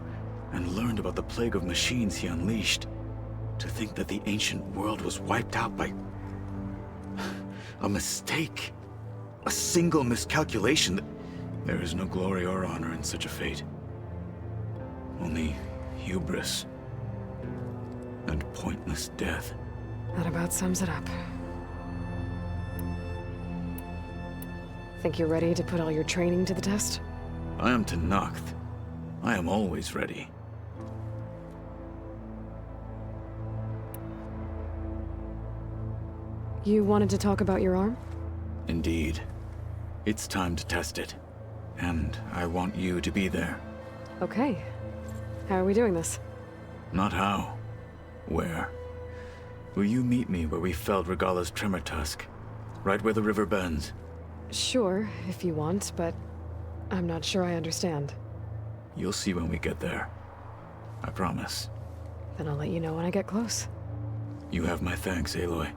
Speaker 11: and learned about the plague of machines he unleashed. To think that the ancient world was wiped out by a mistake. A single miscalculation. There is no glory or honor in such a fate. Only hubris and pointless death.
Speaker 4: That about sums it up. Think you're ready to put all your training to the test?
Speaker 11: I am Tenakth. I am always ready.
Speaker 4: You wanted to talk about your arm?
Speaker 11: Indeed. It's time to test it. And I want you to be there.
Speaker 4: Okay. How are we doing this?
Speaker 11: Not how. Where? Will you meet me where we felled Regalla's tremor tusk? Right where the river bends?
Speaker 4: Sure, if you want, but I'm not sure I understand.
Speaker 11: You'll see when we get there. I promise.
Speaker 4: Then I'll let you know when I get close.
Speaker 11: You have my thanks, Aloy.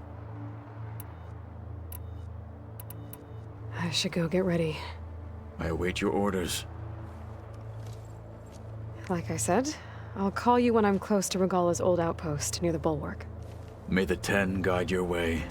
Speaker 4: I should go get ready.
Speaker 11: I await your orders.
Speaker 4: Like I said, I'll call you when I'm close to Regalla's old outpost near the bulwark.
Speaker 11: May the Ten guide your way.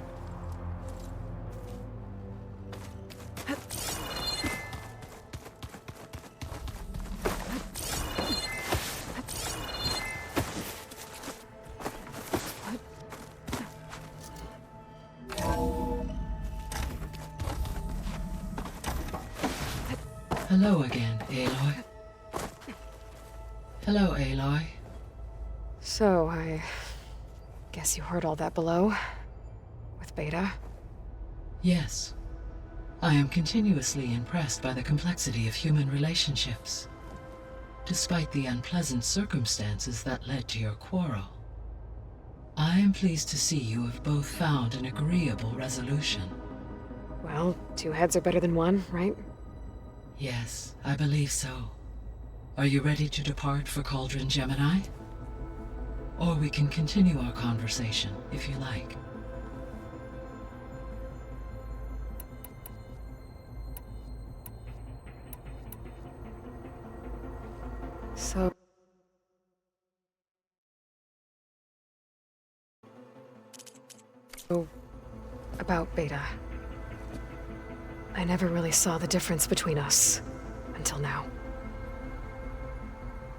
Speaker 3: Hello again, Aloy. Hello, Aloy.
Speaker 4: So, I guess you heard all that below? With Beta?
Speaker 3: Yes. I am continuously impressed by the complexity of human relationships. despite the unpleasant circumstances that led to your quarrel. I am pleased to see you have both found an agreeable resolution.
Speaker 4: Well, 2 heads are better than 1, right?
Speaker 3: Yes, I believe so. Are you ready to depart for Cauldron, Gemini? Or we can continue our conversation, if you like.
Speaker 4: So... about Beta. I never really saw the difference between us, until now.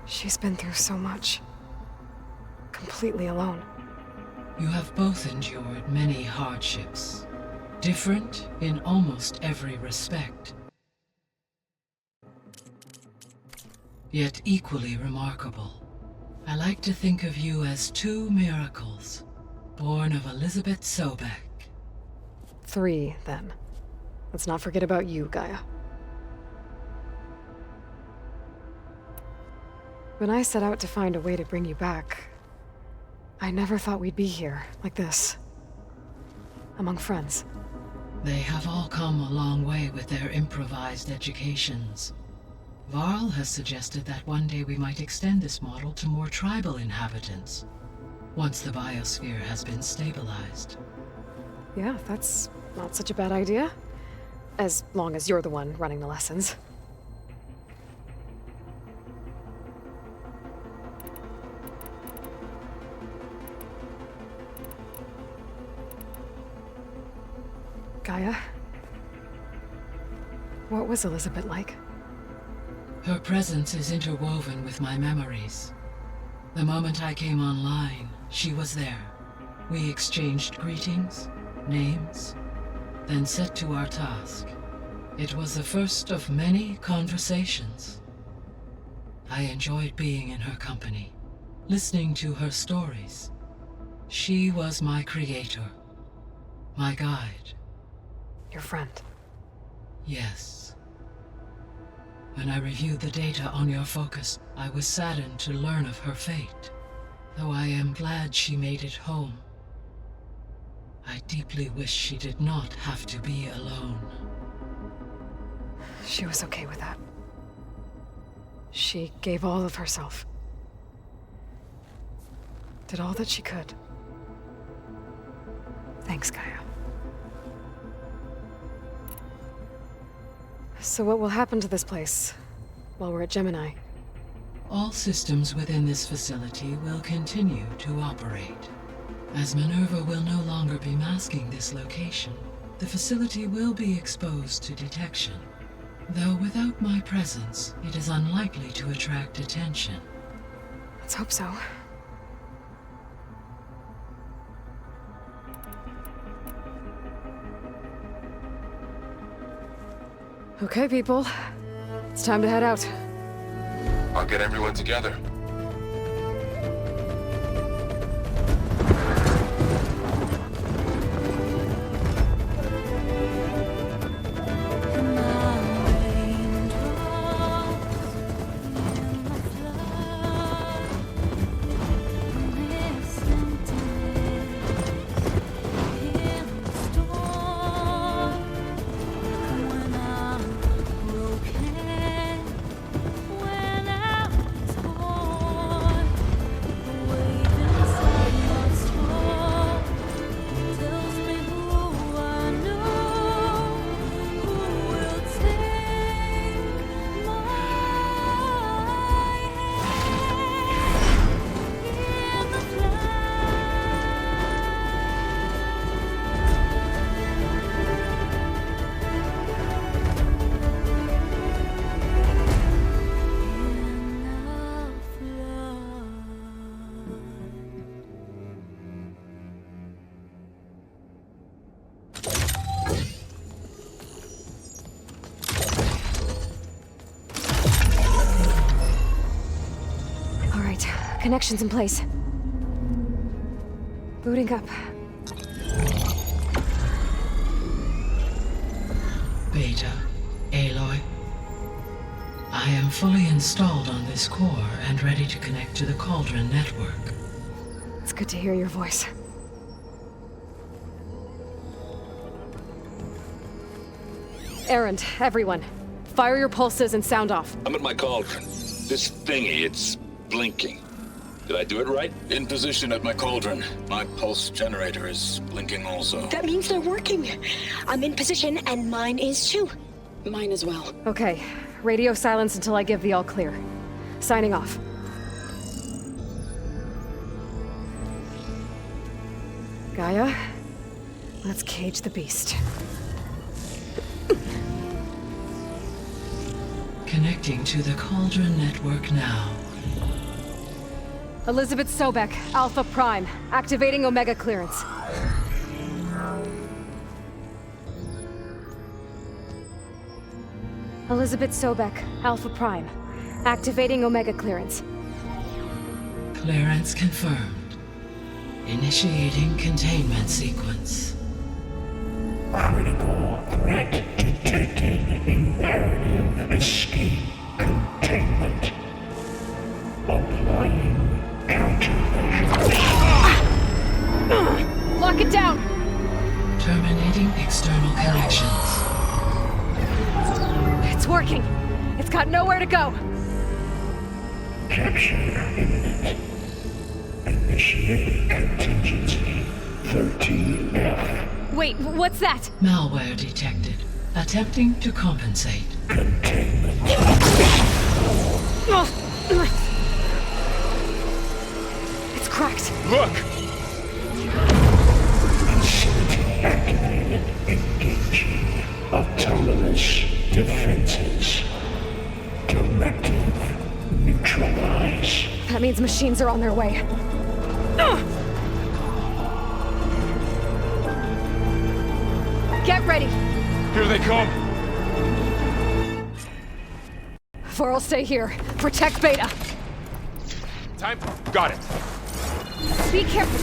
Speaker 4: She's been through so much. Completely alone.
Speaker 3: You have both endured many hardships, different in almost every respect. Yet equally remarkable. I like to think of you as 2 miracles, born of Elizabeth Sobek.
Speaker 4: 3, then. Let's not forget about you, Gaia. When I set out to find a way to bring you back, I never thought we'd be here, like this. Among friends.
Speaker 3: They have all come a long way with their improvised educations. Varl has suggested that one day we might extend this model to more tribal inhabitants, once the biosphere has been stabilized.
Speaker 4: Yeah, that's not such a bad idea. As long as you're the one running the lessons. Gaia? What was Elizabeth like?
Speaker 3: Her presence is interwoven with my memories. The moment I came online, she was there. We exchanged greetings, names, then set to our task. It was the first of many conversations. I enjoyed being in her company, listening to her stories. She was my creator, my guide.
Speaker 4: Your friend?
Speaker 3: Yes. When I reviewed the data on your focus, I was saddened to learn of her fate, though I am glad she made it home. I deeply wish she did not have to be alone.
Speaker 4: She was okay with that. She gave all of herself. Did all that she could. Thanks, Gaia. So what will happen to this place while we're at Gemini?
Speaker 3: All systems within this facility will continue to operate. As Minerva will no longer be masking this location, the facility will be exposed to detection. Though without my presence, it is unlikely to attract attention.
Speaker 4: Let's hope so. Okay, people. It's time to head out.
Speaker 5: I'll get everyone together.
Speaker 4: Connections in place. Booting up.
Speaker 3: Beta, Aloy. I am fully installed on this core and ready to connect to the Cauldron network.
Speaker 4: It's good to hear your voice. Errand, everyone. Fire your pulses and sound off.
Speaker 5: I'm at my Cauldron. This thingy, it's blinking. Did I do it right?
Speaker 11: In position at my Cauldron. My pulse generator is blinking also.
Speaker 8: That means they're working. I'm in position, and mine is too.
Speaker 6: Mine as well.
Speaker 4: Okay. Radio silence until I give the all clear. Signing off. Gaia, let's cage the beast.
Speaker 3: Connecting to the Cauldron network now.
Speaker 4: Elizabeth Sobek, Alpha Prime, activating Omega clearance. Elizabeth Sobek, Alpha Prime, activating Omega clearance.
Speaker 3: Clearance confirmed. Initiating containment sequence.
Speaker 12: Critical threat detected. Imperative escape containment. Applying countermeasures.
Speaker 4: Lock it down!
Speaker 3: Terminating external connections.
Speaker 4: It's working. It's got nowhere to go.
Speaker 12: Capture imminent. Initiate contingency 13F.
Speaker 4: Wait, what's that?
Speaker 3: Malware detected. Attempting to compensate.
Speaker 12: Containment.
Speaker 4: It's cracked.
Speaker 5: Look!
Speaker 12: Facility activated. Engaging autonomous defenses. Directive neutralize.
Speaker 4: That means machines are on their way. Get ready!
Speaker 9: Here they come!
Speaker 4: Varl, stay here. Protect Beta.
Speaker 9: Time? Got it.
Speaker 4: Be careful.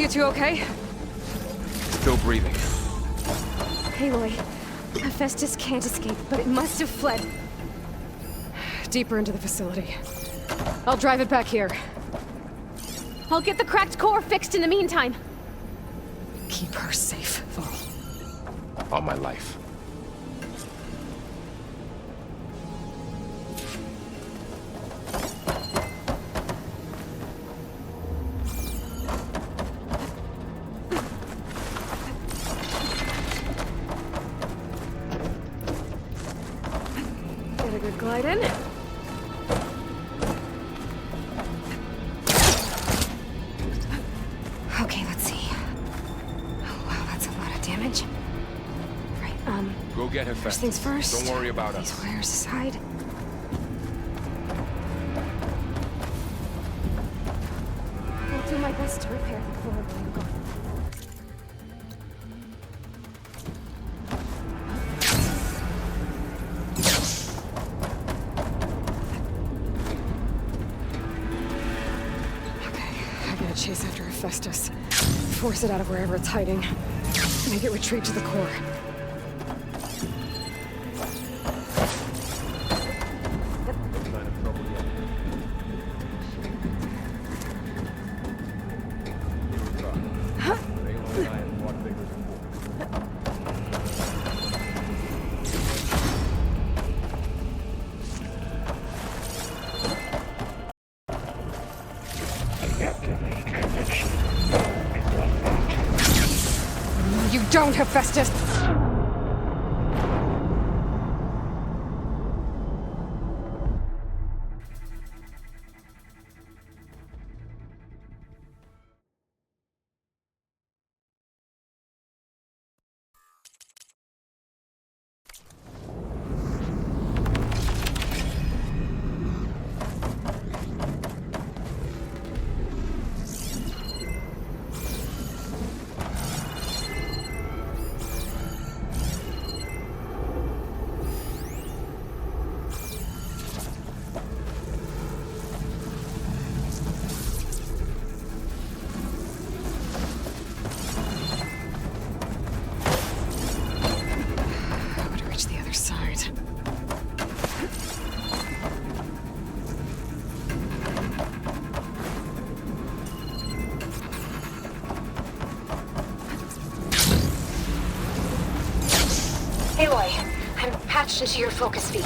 Speaker 4: You two okay?
Speaker 9: Still breathing.
Speaker 4: Aloy, Hephaestus can't escape, but it must have fled. Deeper into the facility. I'll drive it back here. I'll get the cracked core fixed in the meantime. Keep her safe, Varl.
Speaker 9: On my life.
Speaker 4: Get a good glide in. Okay, let's see. Oh, wow, that's a lot of damage. Right,
Speaker 9: Go get Hephaestus.
Speaker 4: first things first.
Speaker 9: Don't worry about us.
Speaker 4: These wires aside. I'll do my best to repair the core while you're gone. Chase after Hephaestus. Force it out of wherever it's hiding. Make it retreat to the core. You don't, Hephaestus! Aloy, I'm patched into your focus feed.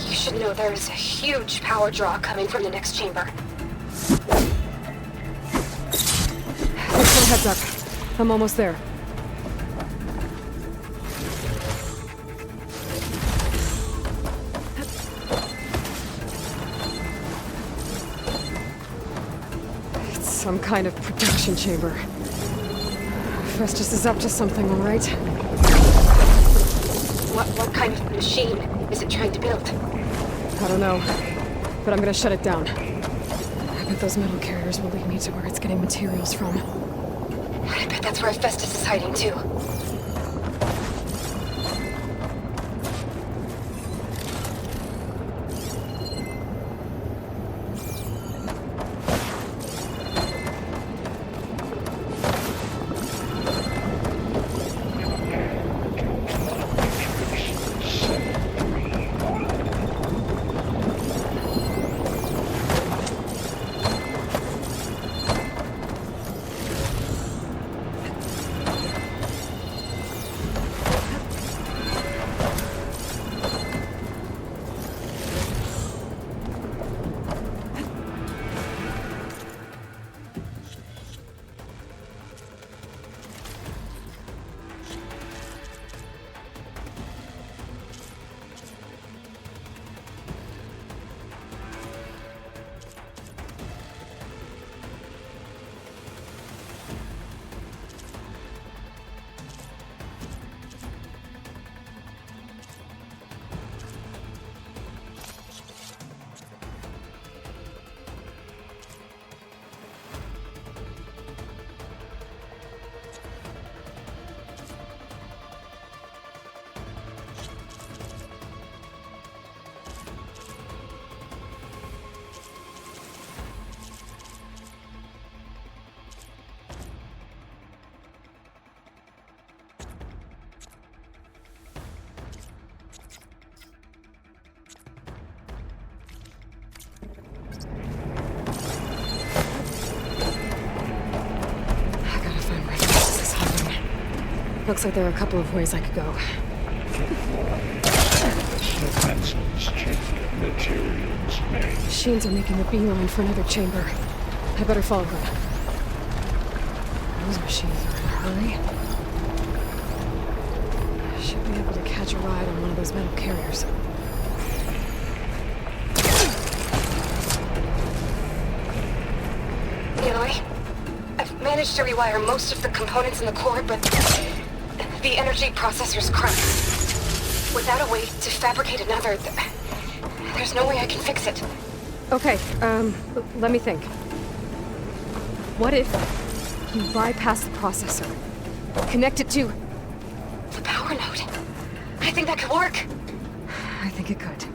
Speaker 4: You should know there's a huge power draw coming from the next chamber. Thanks for the heads up. I'm almost there. It's some kind of production chamber. Hephaestus is up to something, all right? What kind of machine is it trying to build? I don't know, but I'm gonna shut it down. I bet those metal carriers will lead me to where it's getting materials from. I bet that's where Hephaestus is hiding too. Looks like there are a couple of ways I could go.
Speaker 12: Defenses check materials made.
Speaker 4: Machines are making a beeline for another chamber. I better follow them. Those machines are in a hurry. I should be able to catch a ride on one of those metal carriers. Aloy, I've managed to rewire most of the components in the core, but the energy processor's cracked. Without a way to fabricate another, there's no way I can fix it. Okay, let me think. What if you bypass the processor, connect it to the power node? I think that could work. I think it could.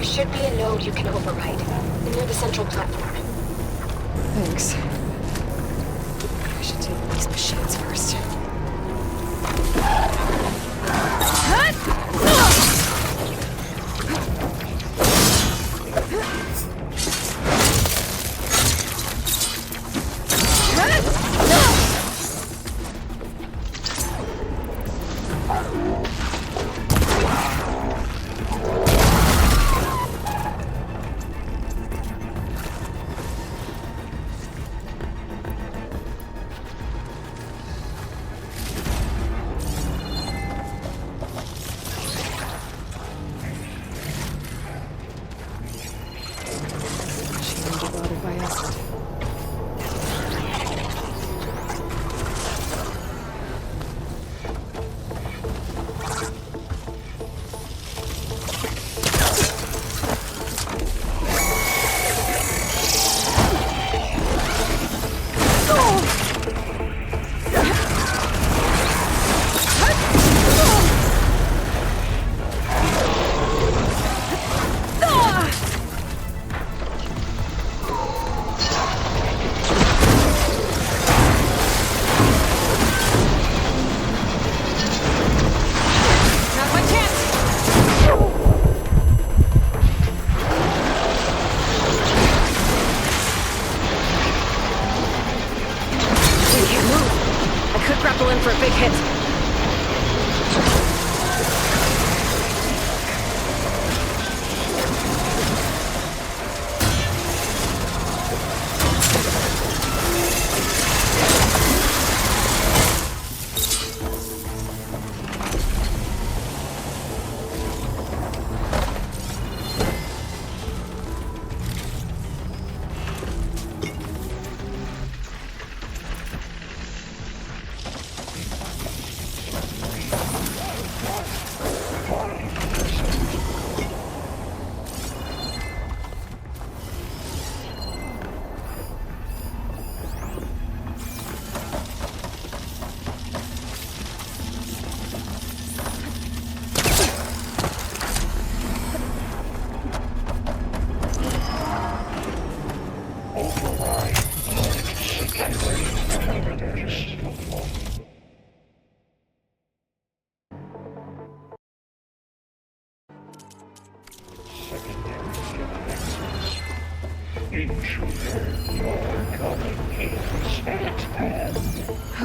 Speaker 13: Should be a node you can override, near the central platform.
Speaker 4: Thanks. I should take these machines first.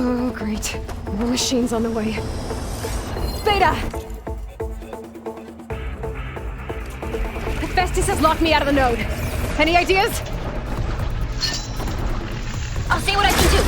Speaker 4: Oh, great. More machines on the way. Beta! Hephaestus has locked me out of the node. Any ideas?
Speaker 13: I'll see what I can do.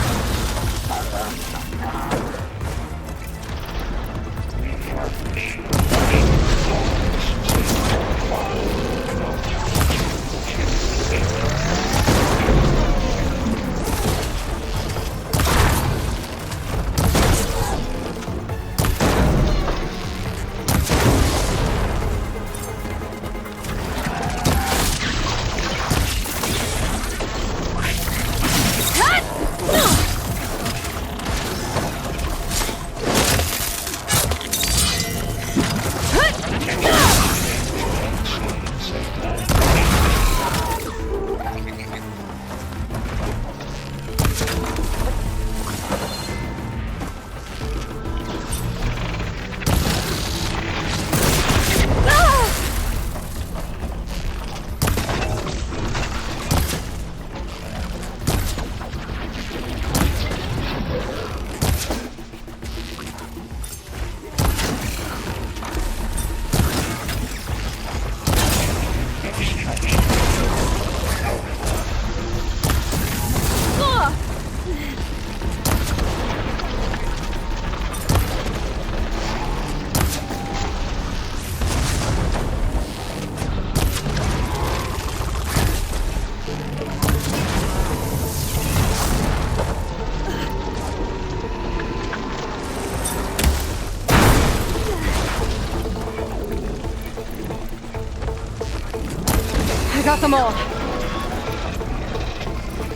Speaker 4: Got them all.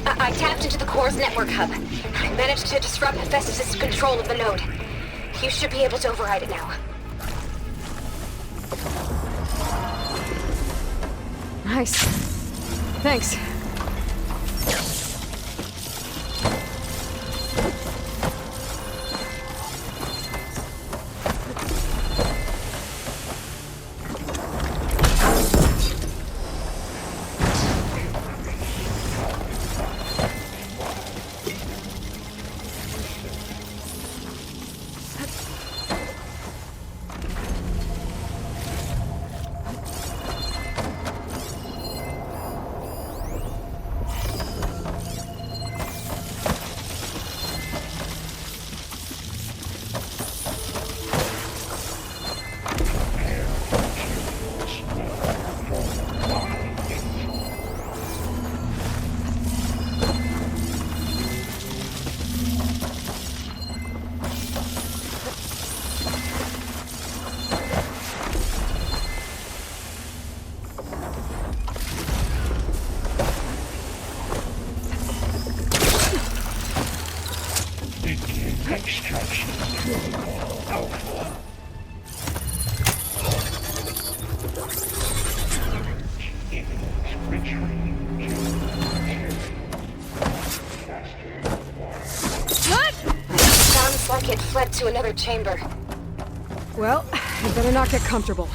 Speaker 13: I tapped into the core's network hub. I managed to disrupt HEPHAESTUS' control of the node. You should be able to override it now.
Speaker 4: Nice. Thanks.
Speaker 12: Extraction protocol alpha.
Speaker 4: What?
Speaker 13: Sounds like it fled to another chamber.
Speaker 4: Well, I better not get comfortable.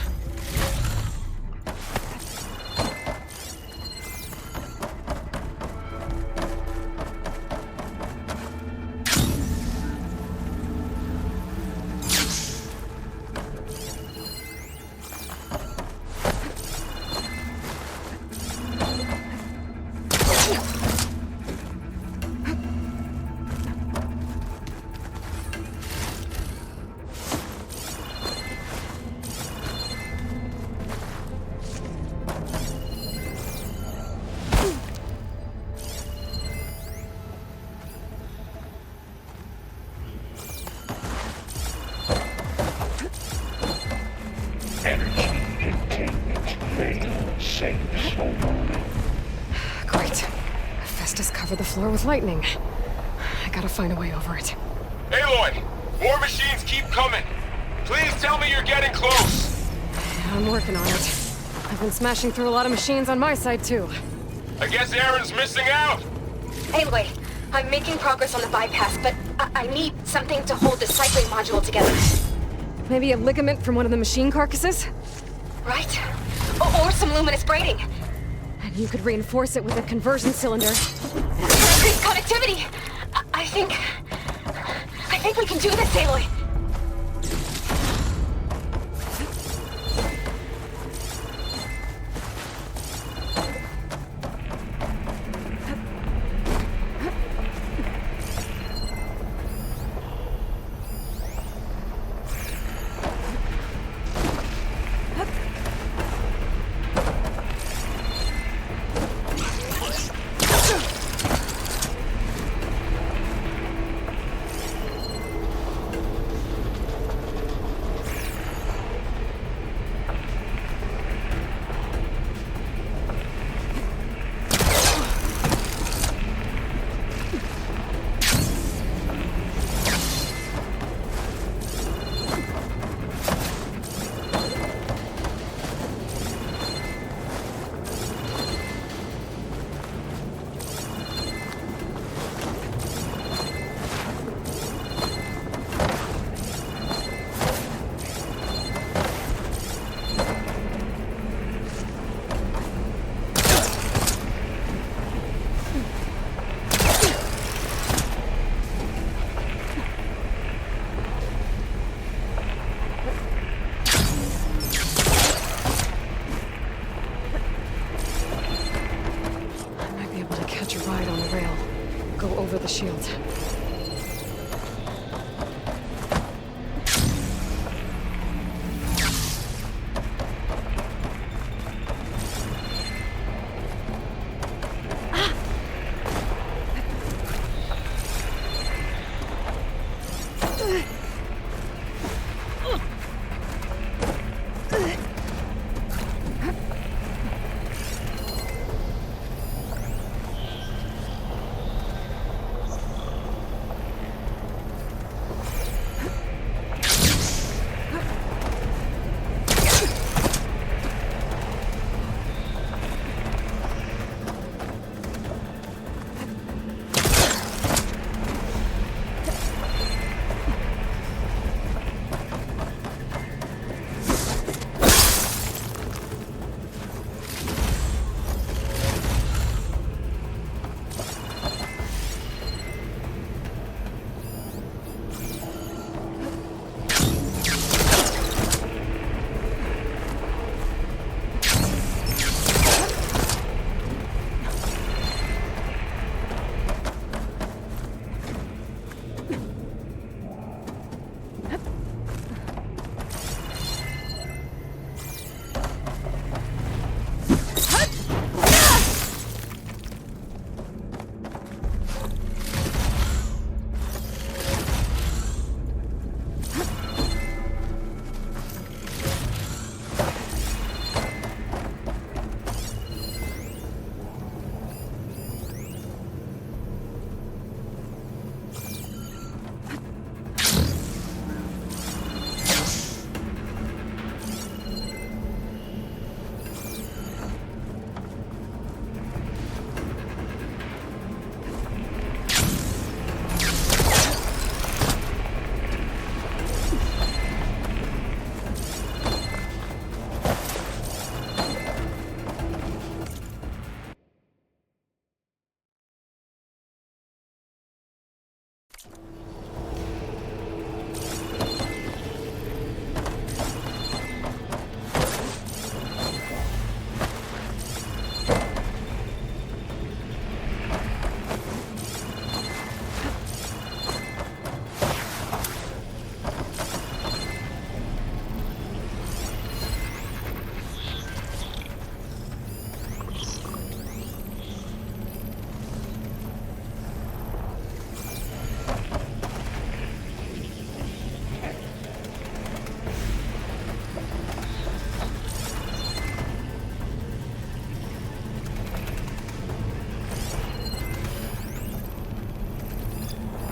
Speaker 4: Great. Hephaestus covered the floor with lightning. I gotta find a way over it.
Speaker 5: Aloy! More machines keep coming! Please tell me you're getting close!
Speaker 4: I'm working on it. I've been smashing through a lot of machines on my side, too.
Speaker 5: I guess Aaron's missing out!
Speaker 13: Aloy, I'm making progress on the bypass, but I need something to hold the cycling module together.
Speaker 4: Maybe a ligament from one of the machine carcasses?
Speaker 13: Right? Or some luminous braiding.
Speaker 4: And you could reinforce it with a conversion cylinder.
Speaker 13: Increased connectivity! I think we can do this, Aloy.
Speaker 4: Over the shield.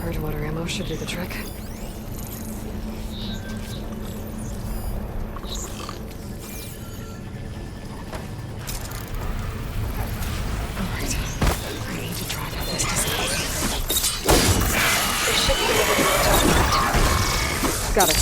Speaker 4: Hard water ammo should do the trick. Alright. I need to try Hephaestus.
Speaker 13: There should be a way to operate.
Speaker 4: Got it.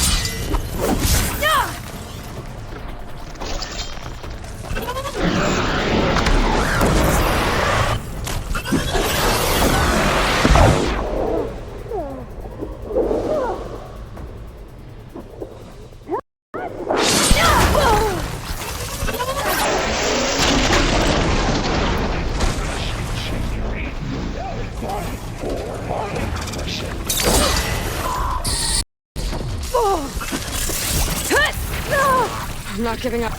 Speaker 4: I'm not giving up.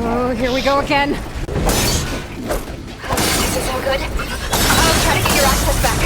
Speaker 4: Oh, here we go again.
Speaker 13: This isn't good. I'll try to get your access back.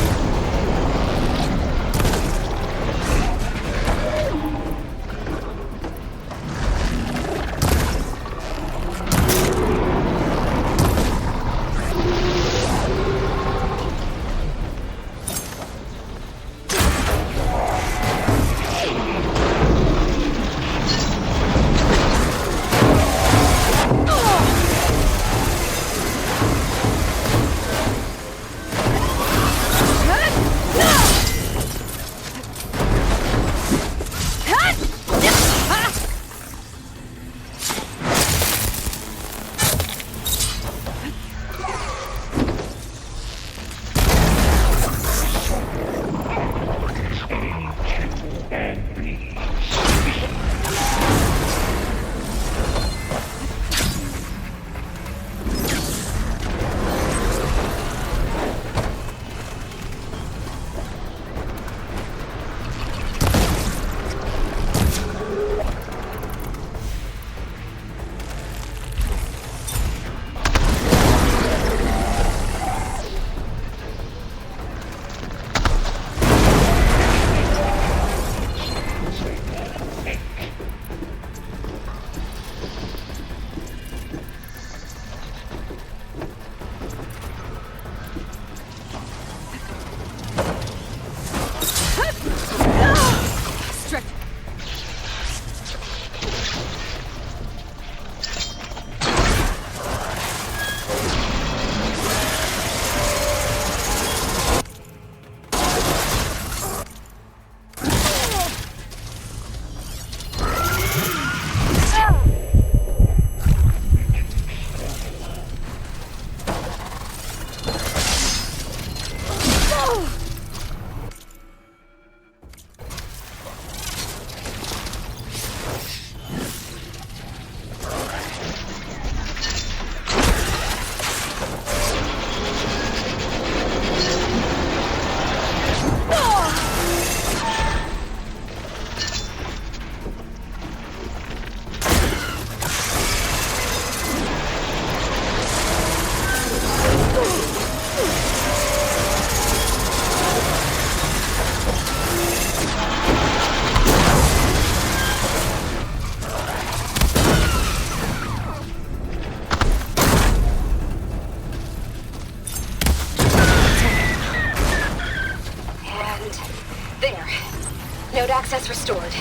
Speaker 13: It's restored.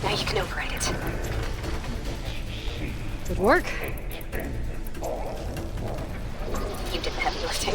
Speaker 13: Now you can override it.
Speaker 4: Good work.
Speaker 13: You did the heavy lifting.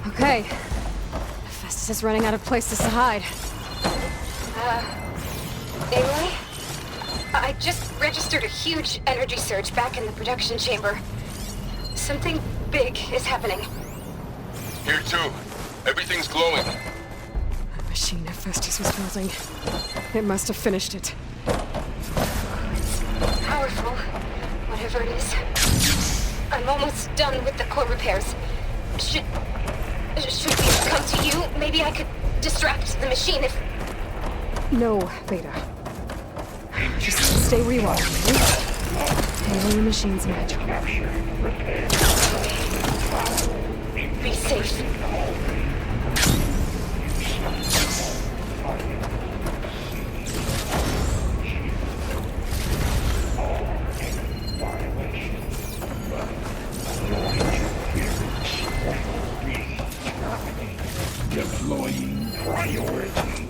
Speaker 4: Okay. Hephaestus is running out of places to hide.
Speaker 13: Aloy? I just registered a huge energy surge back in the production chamber. Something big is happening.
Speaker 5: Here too. Everything's glowing.
Speaker 4: The machine Hephaestus was building. It must have finished it.
Speaker 13: Powerful, whatever it is. I'm almost done with the core repairs. Should we come to you? Maybe I could distract the machine if...
Speaker 4: No, Beta. Just stay where you are, okay? Handle the machine's magic.
Speaker 13: Be safe.
Speaker 12: Deploying priority.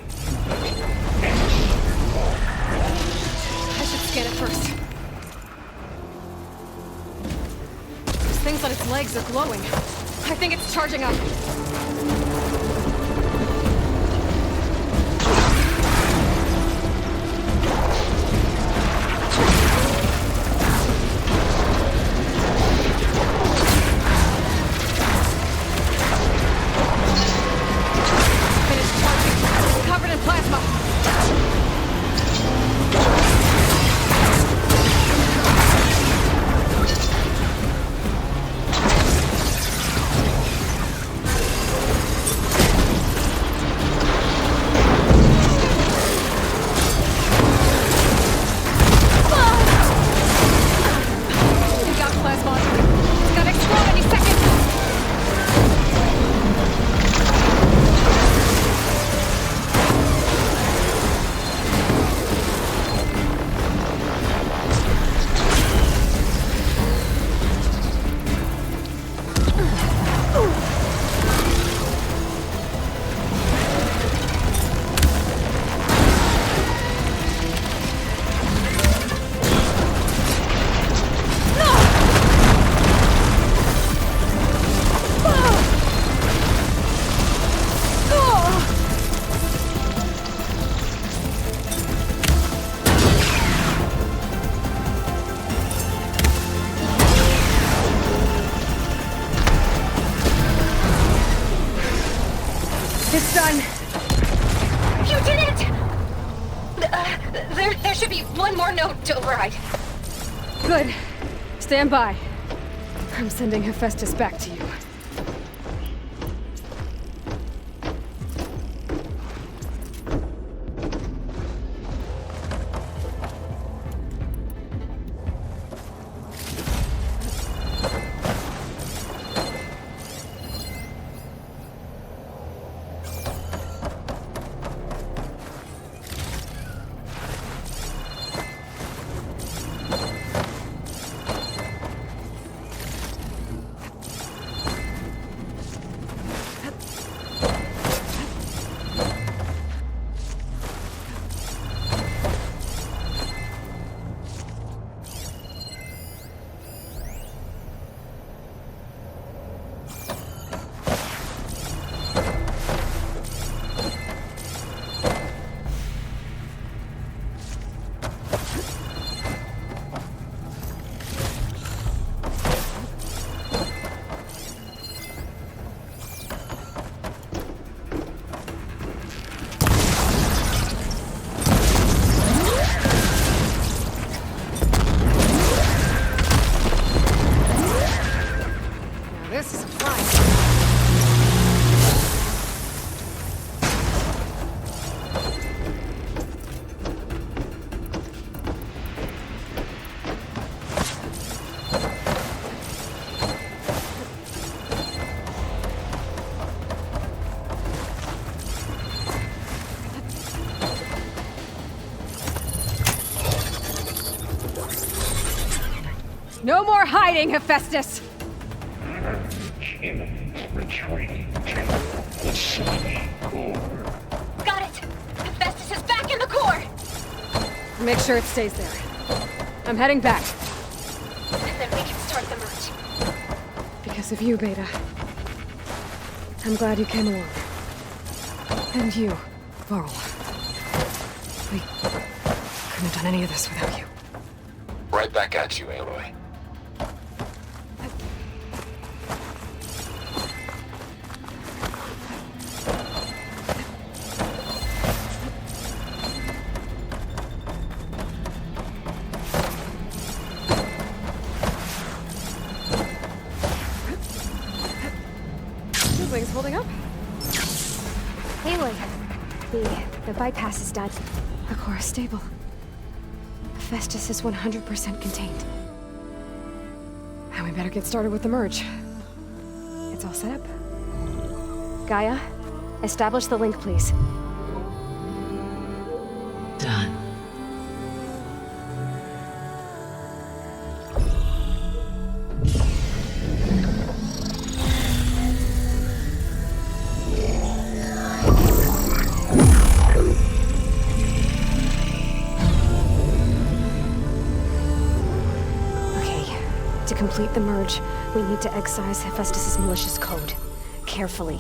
Speaker 4: I should scan it first. Those things on its legs are glowing. I think it's charging up. It's done.
Speaker 13: You did it! There should be one more node to override.
Speaker 4: Good. Stand by. I'm sending Hephaestus back to you. No more hiding, Hephaestus!
Speaker 12: Retreating to the Sony core.
Speaker 13: Got it! Hephaestus is back in the core!
Speaker 4: Make sure it stays there. I'm heading back.
Speaker 13: And then we can start the merge.
Speaker 4: Because of you, Beta. I'm glad you came along. And you, Varl. We couldn't have done any of this without you.
Speaker 9: Right back at you, Aloy.
Speaker 4: Wings holding up?
Speaker 14: Aloy, the bypass is done.
Speaker 4: The core is stable. Hephaestus is 100% contained. And we better get started with the merge. It's all set up. Gaia, establish the link, please.
Speaker 3: Done.
Speaker 4: To complete the merge, we need to excise Hephaestus' malicious code. Carefully.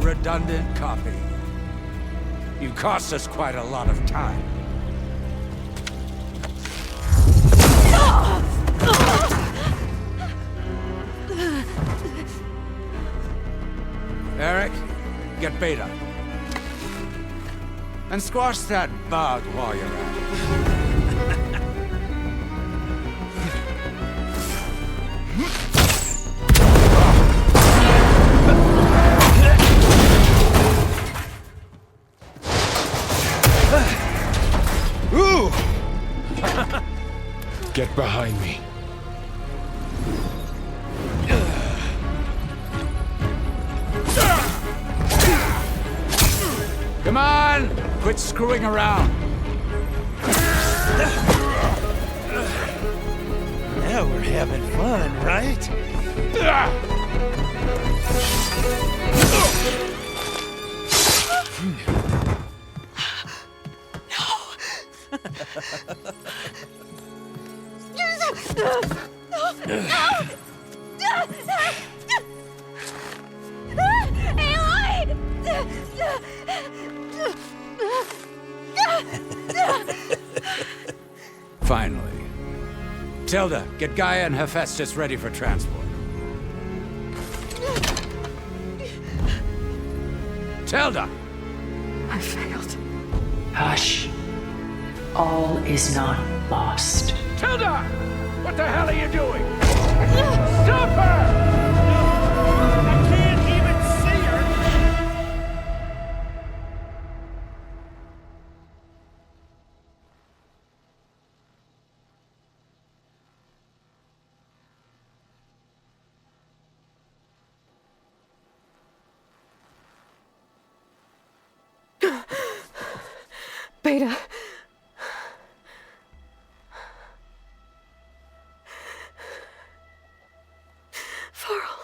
Speaker 15: Redundant copy. You cost us quite a lot of time. Eric, get Beta. And squash that bug while you're at it.
Speaker 9: Get behind me.
Speaker 15: Come on! Quit screwing around.
Speaker 2: Now we're having fun, right?
Speaker 15: Finally. Tilda, get Gaia and Hephaestus ready for transport. Tilda!
Speaker 4: I failed.
Speaker 3: Hush. All is not lost.
Speaker 15: Tilda! What the hell are you doing?
Speaker 2: Stop her! I can't even see her!
Speaker 4: Beta. Varl.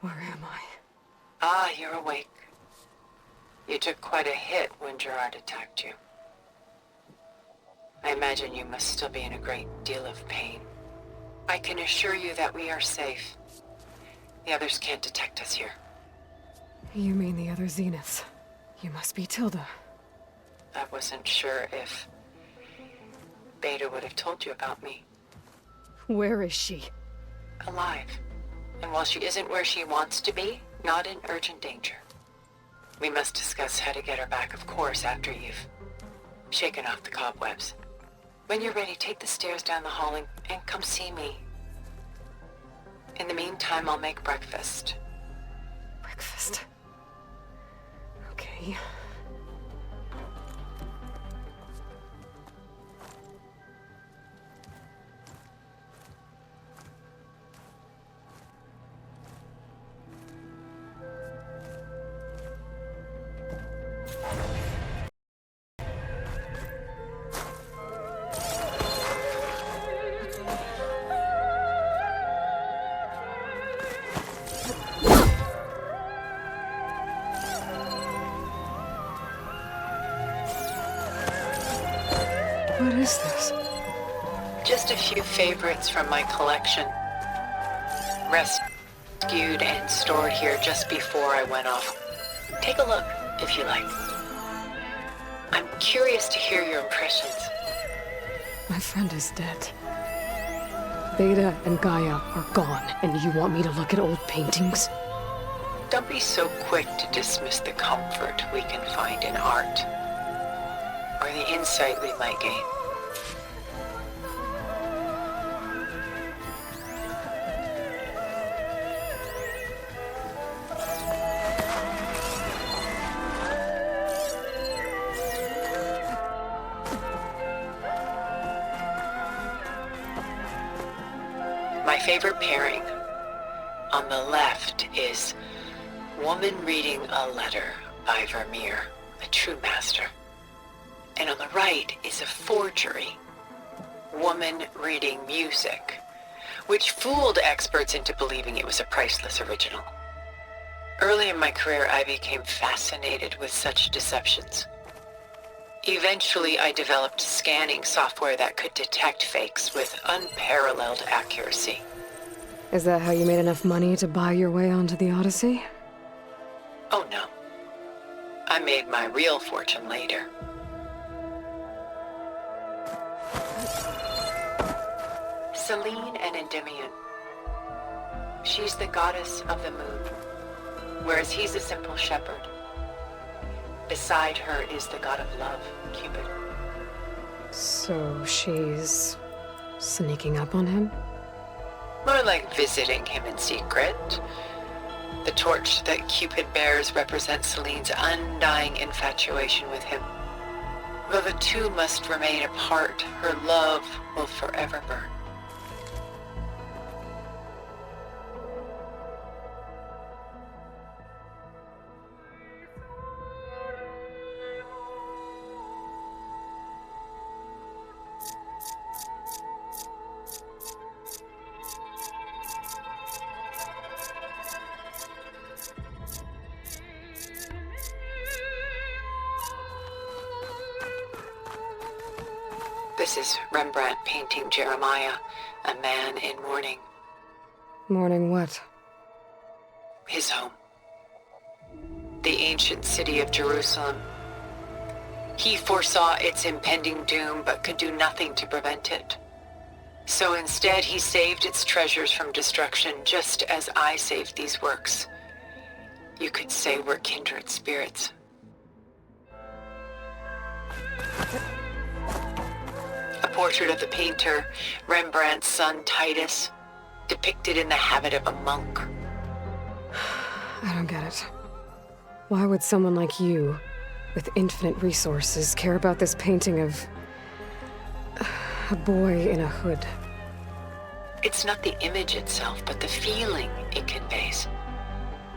Speaker 4: Where am I?
Speaker 16: Ah, you're awake. You took quite a hit when Gerard attacked you. I imagine you must still be in a great deal of pain. I can assure you that we are safe. The others can't detect us here.
Speaker 4: You mean the other Zeniths? You must be Tilda.
Speaker 16: I wasn't sure if Beta would have told you about me.
Speaker 4: Where is she?
Speaker 16: Alive. And while she isn't where she wants to be, not in urgent danger. We must discuss how to get her back, of course, after you've shaken off the cobwebs. When you're ready, take the stairs down the hall and come see me. In the meantime, I'll make breakfast.
Speaker 4: Breakfast. Okay. What is this?
Speaker 16: Just a few favorites from my collection. Rescued and stored here just before I went off. Take a look, if you like. I'm curious to hear your impressions.
Speaker 4: My friend is dead. Beta and Gaia are gone, and you want me to look at old paintings?
Speaker 16: Don't be so quick to dismiss the comfort we can find in art, or the insight we might gain. My favorite pairing on the left is Woman Reading a Letter by Vermeer, a true master. And on the right is a forgery, Woman Reading Music, which fooled experts into believing it was a priceless original. Early in my career, I became fascinated with such deceptions. Eventually, I developed scanning software that could detect fakes with unparalleled accuracy.
Speaker 4: Is that how you made enough money to buy your way onto the Odyssey?
Speaker 16: Oh no. I made my real fortune later. Selene and Endymion. She's the goddess of the moon, whereas he's a simple shepherd. Beside her is the god of love, Cupid.
Speaker 4: So she's sneaking up on him?
Speaker 16: More like visiting him in secret. The torch that Cupid bears represents Selene's undying infatuation with him. Though the two must remain apart, her love will forever burn. This is Rembrandt painting Jeremiah, a man in mourning.
Speaker 4: Mourning what?
Speaker 16: His home. The ancient city of Jerusalem. He foresaw its impending doom, but could do nothing to prevent it. So instead, he saved its treasures from destruction, just as I saved these works. You could say we're kindred spirits. A portrait of the painter, Rembrandt's son Titus, depicted in the habit of a monk.
Speaker 4: I don't get it. Why would someone like you, with infinite resources, care about this painting of a boy in a hood?
Speaker 16: It's not the image itself, but the feeling it conveys.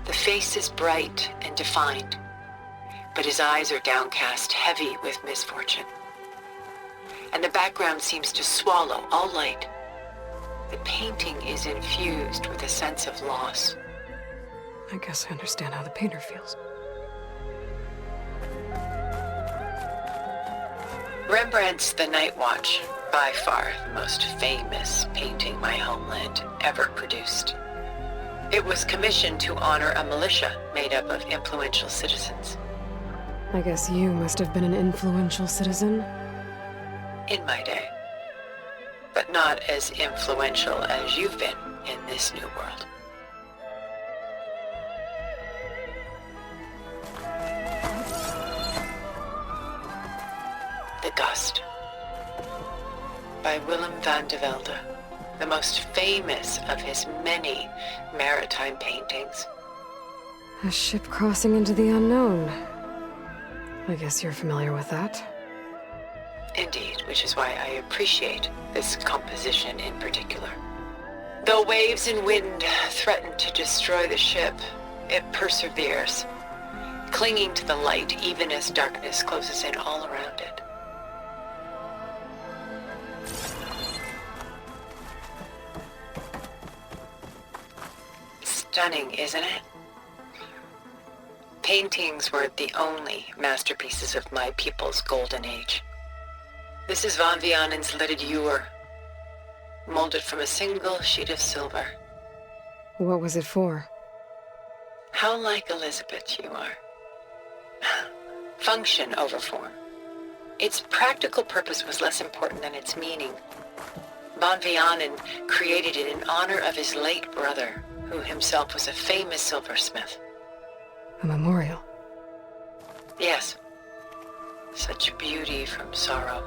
Speaker 16: The face is bright and defined, but his eyes are downcast, heavy with misfortune. And the background seems to swallow all light. The painting is infused with a sense of loss.
Speaker 4: I guess I understand how the painter feels.
Speaker 16: Rembrandt's The Night Watch, by far the most famous painting my homeland ever produced. It was commissioned to honor a militia made up of influential citizens.
Speaker 4: I guess you must have been an influential citizen.
Speaker 16: In my day. But not as influential as you've been in this new world. The Gust, by Willem van de Velde, the most famous of his many maritime paintings.
Speaker 4: A ship crossing into the unknown. I guess you're familiar with that.
Speaker 16: Indeed, which is why I appreciate this composition in particular. Though waves and wind threaten to destroy the ship, it perseveres, clinging to the light even as darkness closes in all around it. Stunning, isn't it? Paintings were the only masterpieces of my people's golden age. This is Van Vianen's Lidded Ewer, molded from a single sheet of silver.
Speaker 4: What was it for?
Speaker 16: How like Elizabeth you are. Function over form. Its practical purpose was less important than its meaning. Van Vianen created it in honor of his late brother, who himself was a famous silversmith.
Speaker 4: A memorial?
Speaker 16: Yes. Such beauty from sorrow.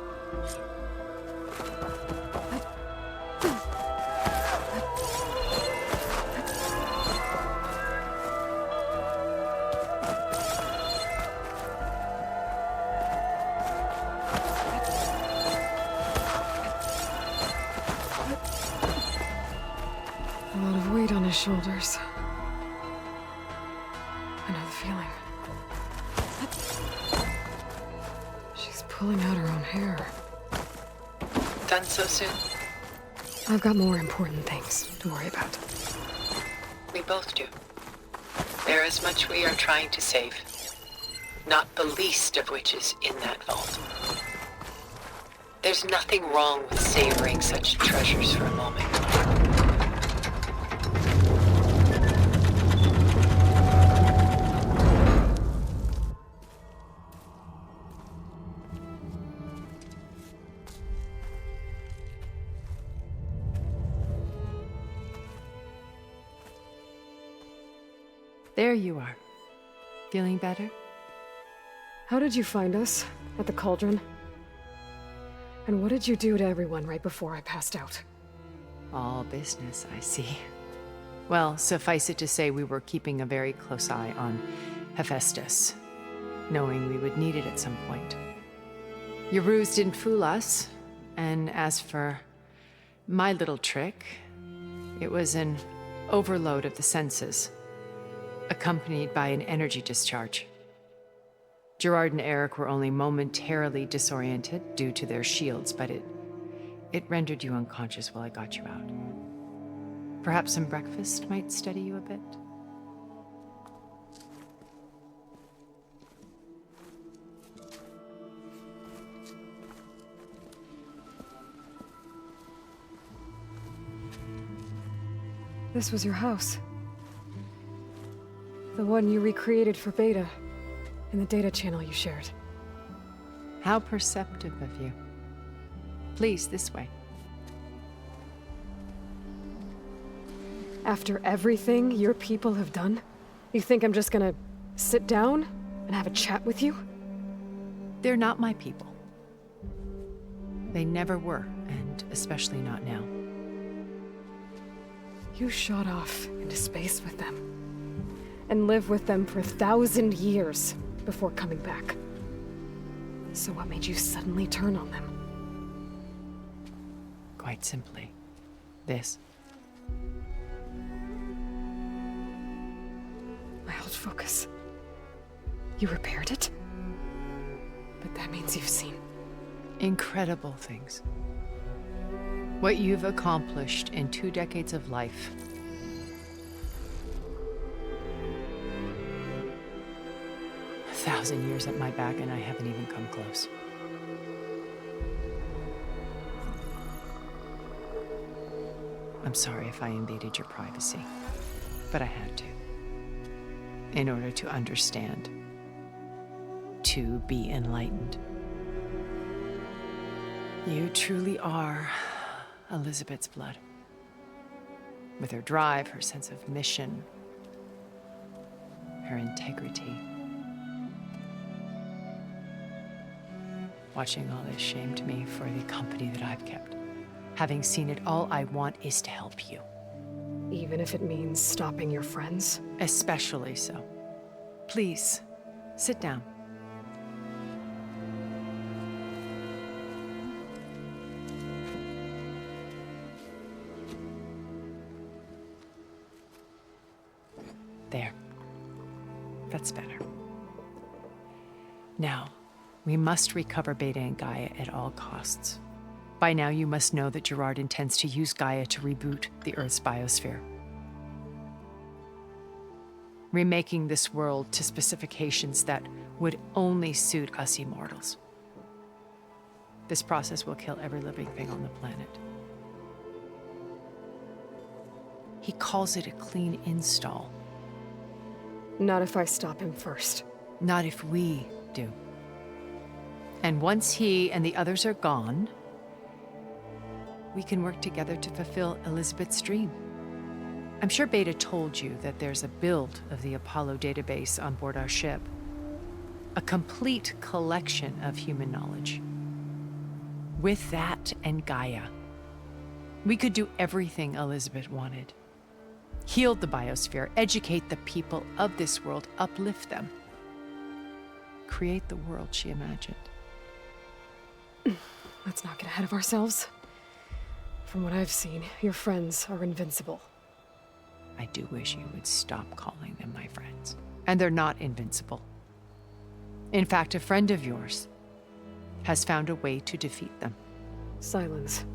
Speaker 4: A lot of weight on his shoulders. I know the feeling. She's pulling out her own hair.
Speaker 16: Done so soon?
Speaker 4: I've got more important things to worry about.
Speaker 16: We both do. There is much we are trying to save. Not the least of which is in that vault. There's nothing wrong with savoring such treasures for a moment.
Speaker 17: There you are. Feeling better?
Speaker 4: How did you find us? At the Cauldron? And what did you do to everyone right before I passed out?
Speaker 17: All business, I see. Well, suffice it to say we were keeping a very close eye on HEPHAESTUS, knowing we would need it at some point. Your ruse didn't fool us, and as for my little trick, it was an overload of the senses, accompanied by an energy discharge. Gerard and Eric were only momentarily disoriented due to their shields, but it rendered you unconscious while I got you out. Perhaps some breakfast might steady you a bit?
Speaker 4: This was your house. The one you recreated for Beta, in the data channel you shared.
Speaker 17: How perceptive of you. Please, this way.
Speaker 4: After everything your people have done, you think I'm just gonna sit down and have a chat with you?
Speaker 17: They're not my people. They never were, and especially not now.
Speaker 4: You shot off into space with them, and lived with them for 1,000 years before coming back. So what made you suddenly turn on them?
Speaker 17: Quite simply, this.
Speaker 4: My old focus. You repaired it? But that means you've seen
Speaker 17: incredible things. What you've accomplished in 2 decades of life. A 1,000 years at my back and I haven't even come close. I'm sorry if I invaded your privacy, but I had to. In order to understand. To be enlightened. You truly are Elizabeth's blood. With her drive, her sense of mission, her integrity. Watching all this shamed me for the company that I've kept. Having seen it, all I want is to help you.
Speaker 4: Even if it means stopping your friends?
Speaker 17: Especially so. Please, sit down. There. That's better. Now, we must recover Beta and Gaia at all costs. By now, you must know that Gerard intends to use Gaia to reboot the Earth's biosphere. Remaking this world to specifications that would only suit us immortals. This process will kill every living thing on the planet. He calls it a clean install.
Speaker 4: Not if I stop him first.
Speaker 17: Not if we do. And once he and the others are gone, we can work together to fulfill Elizabeth's dream. I'm sure Beta told you that there's a build of the Apollo database on board our ship. A complete collection of human knowledge. With that and Gaia, we could do everything Elizabeth wanted. Heal the biosphere, educate the people of this world, uplift them. Create the world she imagined.
Speaker 4: Let's not get ahead of ourselves. From what I've seen, your friends are invincible.
Speaker 17: I do wish you would stop calling them my friends. And they're not invincible. In fact, a friend of yours has found a way to defeat them.
Speaker 4: Silence.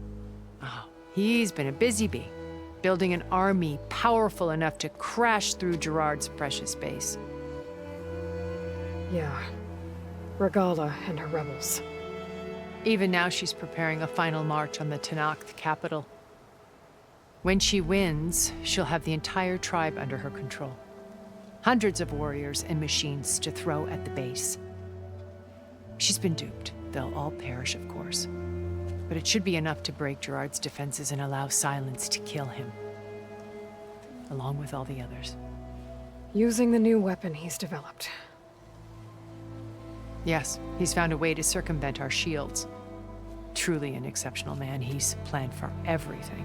Speaker 17: Oh, he's been a busy bee, building an army powerful enough to crash through Gerard's precious base.
Speaker 4: Yeah. Regala and her rebels.
Speaker 17: Even now, she's preparing a final march on the Tenakth capital. When she wins, she'll have the entire tribe under her control. Hundreds of warriors and machines to throw at the base. She's been duped. They'll all perish, of course. But it should be enough to break Gerard's defenses and allow Silence to kill him. Along with all the others.
Speaker 4: Using the new weapon he's developed.
Speaker 17: Yes, he's found a way to circumvent our shields. Truly an exceptional man. He's planned for everything.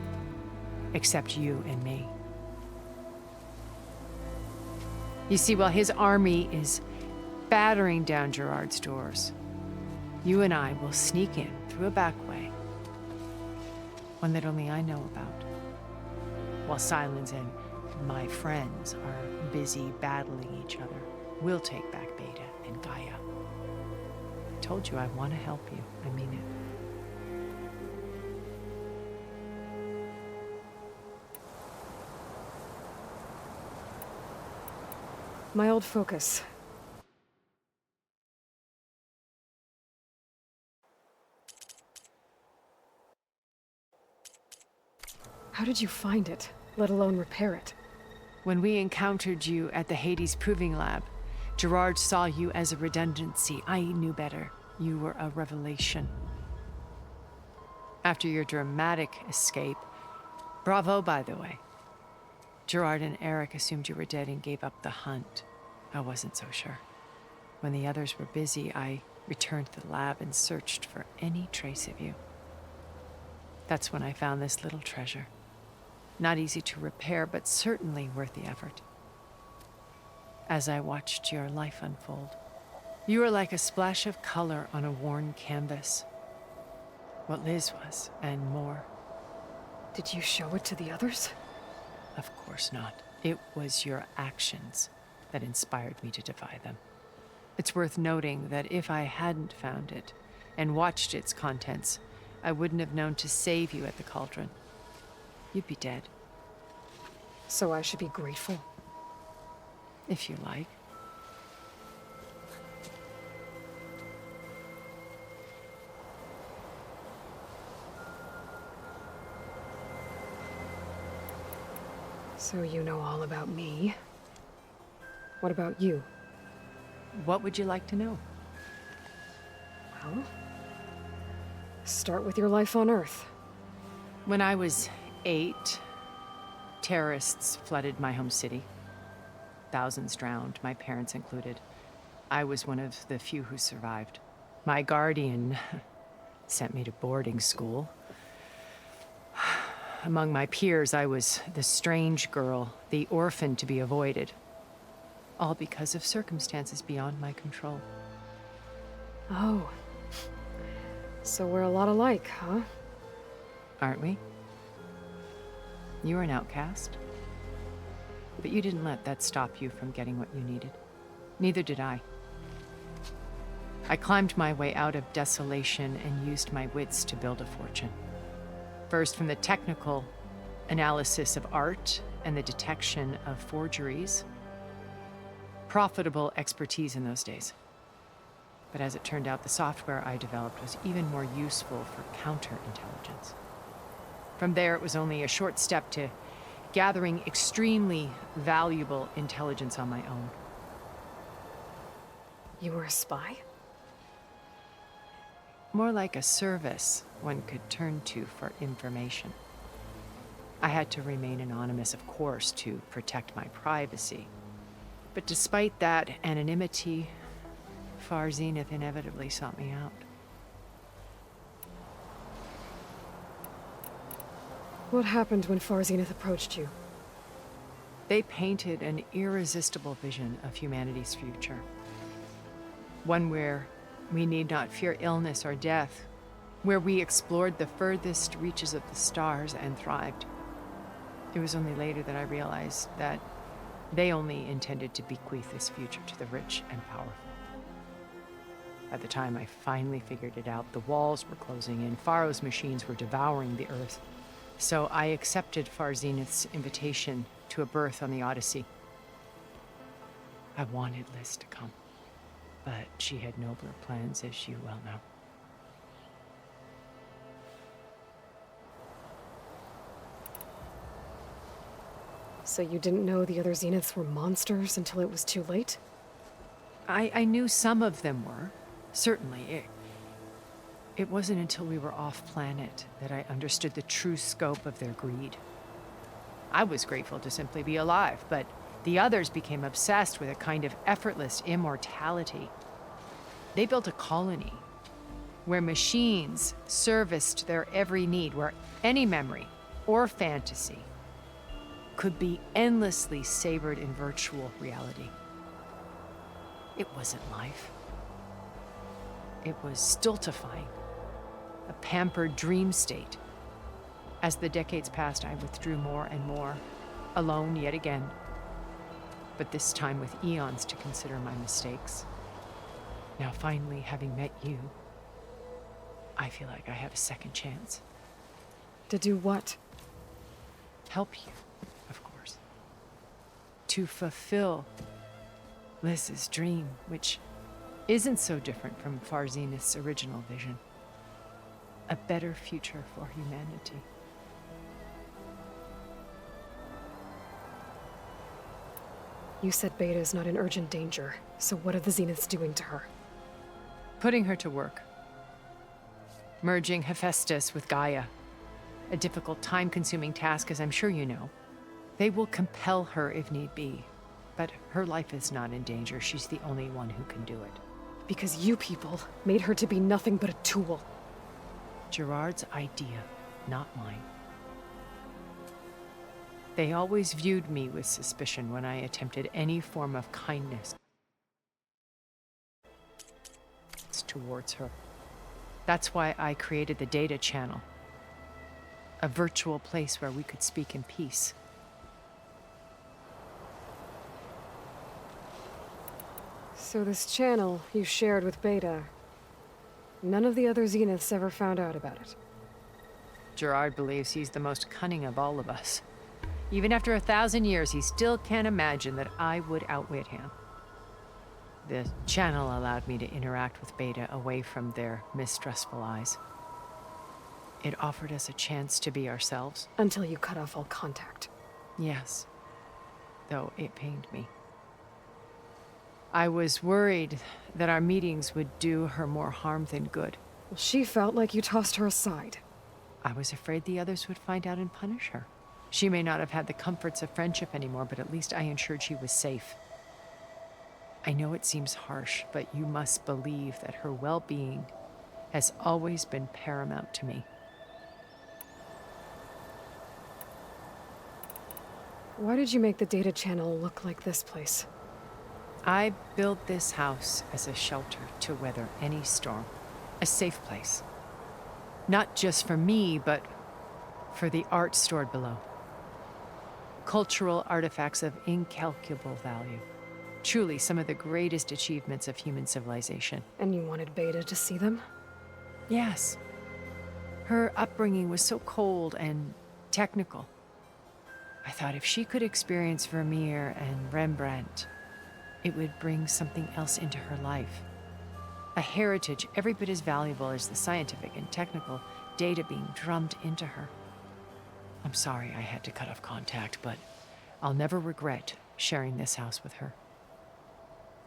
Speaker 17: Except you and me. You see, while his army is battering down Gerard's doors, you and I will sneak in through a back way. One that only I know about. While Silence and my friends are busy battling each other, we'll take back Beta and Gaia. I told you I want to help you. I mean it.
Speaker 4: My old focus. How did you find it, let alone repair it?
Speaker 17: When we encountered you at the Hades Proving Lab, Gerard saw you as a redundancy. I knew better. You were a revelation. After your dramatic escape, bravo, by the way. Gerard and Eric assumed you were dead and gave up the hunt. I wasn't so sure. When the others were busy, I returned to the lab and searched for any trace of you. That's when I found this little treasure. Not easy to repair, but certainly worth the effort. As I watched your life unfold, you were like a splash of color on a worn canvas. What Liz was, and more.
Speaker 4: Did you show it to the others?
Speaker 17: Of course not. It was your actions that inspired me to defy them. It's worth noting that if I hadn't found it and watched its contents, I wouldn't have known to save you at the Cauldron. You'd be dead.
Speaker 4: So I should be grateful?
Speaker 17: If you like.
Speaker 4: So you know all about me. What about you?
Speaker 17: What would you like to know?
Speaker 4: Well, start with your life on Earth.
Speaker 17: When I was 8, terrorists flooded my home city. Thousands drowned, my parents included. I was one of the few who survived. My guardian sent me to boarding school. Among my peers, I was the strange girl, the orphan to be avoided. All because of circumstances beyond my control.
Speaker 4: Oh. So we're a lot alike, huh?
Speaker 17: Aren't we? You were an outcast. But you didn't let that stop you from getting what you needed. Neither did I. I climbed my way out of desolation and used my wits to build a fortune. First, from the technical analysis of art and the detection of forgeries. Profitable expertise in those days. But as it turned out, the software I developed was even more useful for counterintelligence. From there, it was only a short step to gathering extremely valuable intelligence on my own.
Speaker 4: You were a spy?
Speaker 17: More like a service one could turn to for information. I had to remain anonymous, of course, to protect my privacy. But despite that anonymity, Far Zenith inevitably sought me out.
Speaker 4: What happened when Far Zenith approached you?
Speaker 17: They painted an irresistible vision of humanity's future. One where we need not fear illness or death, where we explored the furthest reaches of the stars and thrived. It was only later that I realized that they only intended to bequeath this future to the rich and powerful. By the time I finally figured it out, the walls were closing in, Pharaoh's machines were devouring the Earth. So I accepted Far Zenith's invitation to a berth on the Odyssey. I wanted Liz to come, but she had nobler plans, as you well know.
Speaker 4: So you didn't know the other Zeniths were monsters until it was too late?
Speaker 17: I knew some of them were, certainly. It wasn't until we were off-planet that I understood the true scope of their greed. I was grateful to simply be alive, but the others became obsessed with a kind of effortless immortality. They built a colony where machines serviced their every need, where any memory or fantasy could be endlessly savored in virtual reality. It wasn't life. It was stultifying, a pampered dream state. As the decades passed, I withdrew more and more, alone yet again, but this time with eons to consider my mistakes. Now finally, having met you, I feel like I have a second chance.
Speaker 4: To do what?
Speaker 17: Help you, of course. To fulfill Liz's dream, which isn't so different from Far Zenith's original vision. A better future for humanity.
Speaker 4: You said Beta is not in urgent danger, so what are the Zeniths doing to her?
Speaker 17: Putting her to work. Merging Hephaestus with Gaia. A difficult, time-consuming task, as I'm sure you know. They will compel her if need be. But her life is not in danger. She's the only one who can do it.
Speaker 4: Because you people made her to be nothing but a tool.
Speaker 17: Gerard's idea, not mine. They always viewed me with suspicion when I attempted any form of kindness towards her. That's why I created the data channel. A virtual place where we could speak in peace.
Speaker 4: So this channel you shared with Beta, none of the other Zeniths ever found out about it.
Speaker 17: Gerard believes he's the most cunning of all of us. Even after 1,000 years, he still can't imagine that I would outwit him. The channel allowed me to interact with Beta away from their mistrustful eyes. It offered us a chance to be ourselves.
Speaker 4: Until you cut off all contact.
Speaker 17: Yes, though it pained me. I was worried that our meetings would do her more harm than good.
Speaker 4: Well, she felt like you tossed her aside.
Speaker 17: I was afraid the others would find out and punish her. She may not have had the comforts of friendship anymore, but at least I ensured she was safe. I know it seems harsh, but you must believe that her well-being has always been paramount to me.
Speaker 4: Why did you make the data channel look like this place?
Speaker 17: I built this house as a shelter to weather any storm. A safe place. Not just for me, but for the art stored below. Cultural artifacts of incalculable value. Truly some of the greatest achievements of human civilization.
Speaker 4: And you wanted Beta to see them?
Speaker 17: Yes. Her upbringing was so cold and technical. I thought if she could experience Vermeer and Rembrandt, it would bring something else into her life. A heritage every bit as valuable as the scientific and technical data being drummed into her. I'm sorry I had to cut off contact, but I'll never regret sharing this house with her.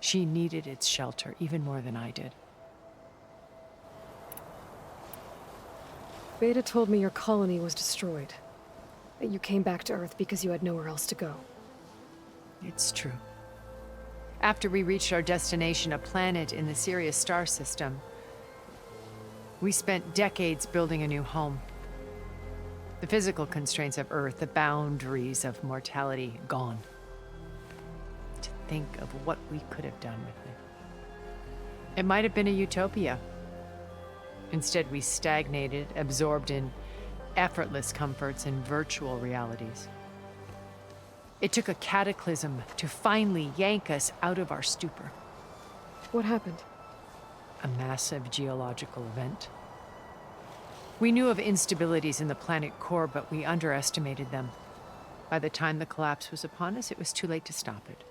Speaker 17: She needed its shelter even more than I did.
Speaker 4: Beta told me your colony was destroyed. That you came back to Earth because you had nowhere else to go.
Speaker 17: It's true. After we reached our destination, a planet in the Sirius star system, we spent decades building a new home. The physical constraints of Earth, the boundaries of mortality, gone. To think of what we could have done with it. It might have been a utopia. Instead, we stagnated, absorbed in effortless comforts and virtual realities. It took a cataclysm to finally yank us out of our stupor.
Speaker 4: What happened?
Speaker 17: A massive geological event. We knew of instabilities in the planet core, but we underestimated them. By the time the collapse was upon us, it was too late to stop it.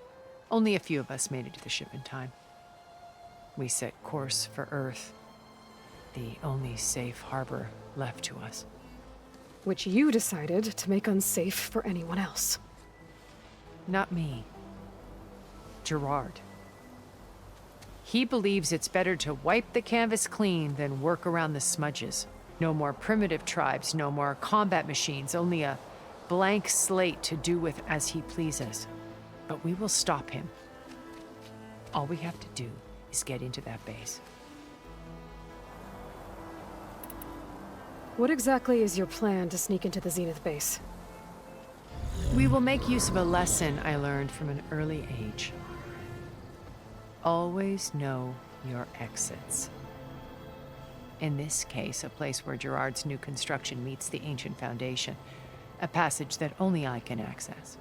Speaker 17: Only a few of us made it to the ship in time. We set course for Earth, the only safe harbor left to us.
Speaker 4: Which you decided to make unsafe for anyone else.
Speaker 17: Not me. Gerard. He believes it's better to wipe the canvas clean than work around the smudges. No more primitive tribes, no more combat machines, only a blank slate to do with as he pleases. But we will stop him. All we have to do is get into that base.
Speaker 4: What exactly is your plan to sneak into the Zenith base?
Speaker 17: We will make use of a lesson I learned from an early age. Always know your exits. In this case, a place where Gerard's new construction meets the ancient foundation, a passage that only I can access.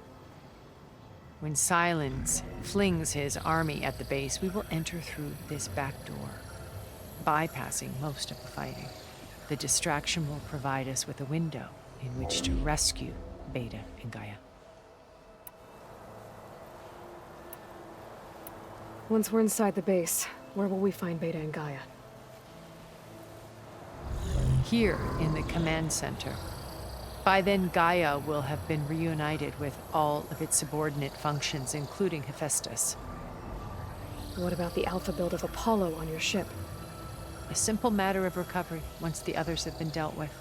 Speaker 17: When Silence flings his army at the base, we will enter through this back door, bypassing most of the fighting. The distraction will provide us with a window in which to rescue Beta and Gaia.
Speaker 4: Once we're inside the base, where will we find Beta and Gaia?
Speaker 17: Here in the command center. By then, Gaia will have been reunited with all of its subordinate functions, including Hephaestus.
Speaker 4: What about the alpha build of Apollo on your ship?
Speaker 17: A simple matter of recovery once the others have been dealt with.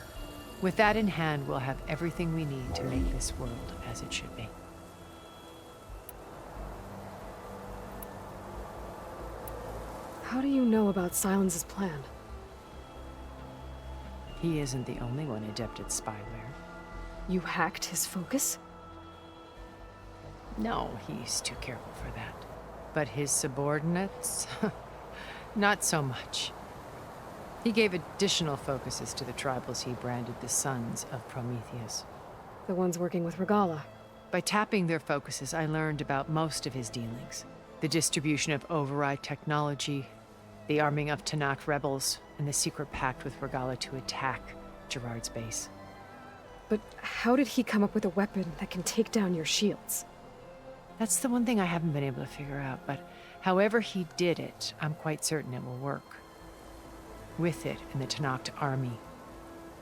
Speaker 17: With that in hand, we'll have everything we need to make this world as it should be.
Speaker 4: How do you know about Silence's plan?
Speaker 17: He isn't the only one adept at spyware.
Speaker 4: You hacked his focus?
Speaker 17: No, he's too careful for that. But his subordinates? Not so much. He gave additional focuses to the tribals he branded the Sons of Prometheus.
Speaker 4: The ones working with Regalla.
Speaker 17: By tapping their focuses, I learned about most of his dealings. The distribution of override technology, the arming of Tanakh rebels, and the secret pact with Regalla to attack Gerard's base.
Speaker 4: But how did he come up with a weapon that can take down your shields?
Speaker 17: That's the one thing I haven't been able to figure out, but however he did it, I'm quite certain it will work. With it and the Tanakh army,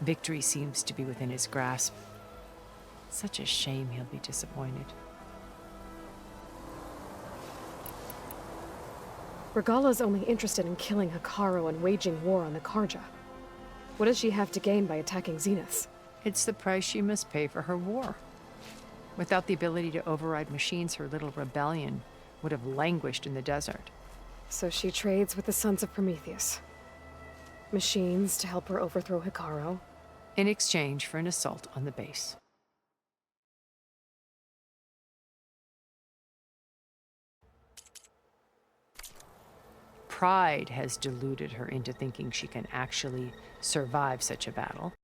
Speaker 17: victory seems to be within his grasp. Such a shame he'll be disappointed.
Speaker 4: Regalla's only interested in killing Hekarro and waging war on the Karja. What does she have to gain by attacking Zenith?
Speaker 17: It's the price she must pay for her war. Without the ability to override machines, her little rebellion would have languished in the desert.
Speaker 4: So she trades with the Sons of Prometheus. Machines to help her overthrow Hekarro.
Speaker 17: In exchange for an assault on the base. Pride has deluded her into thinking she can actually survive such a battle.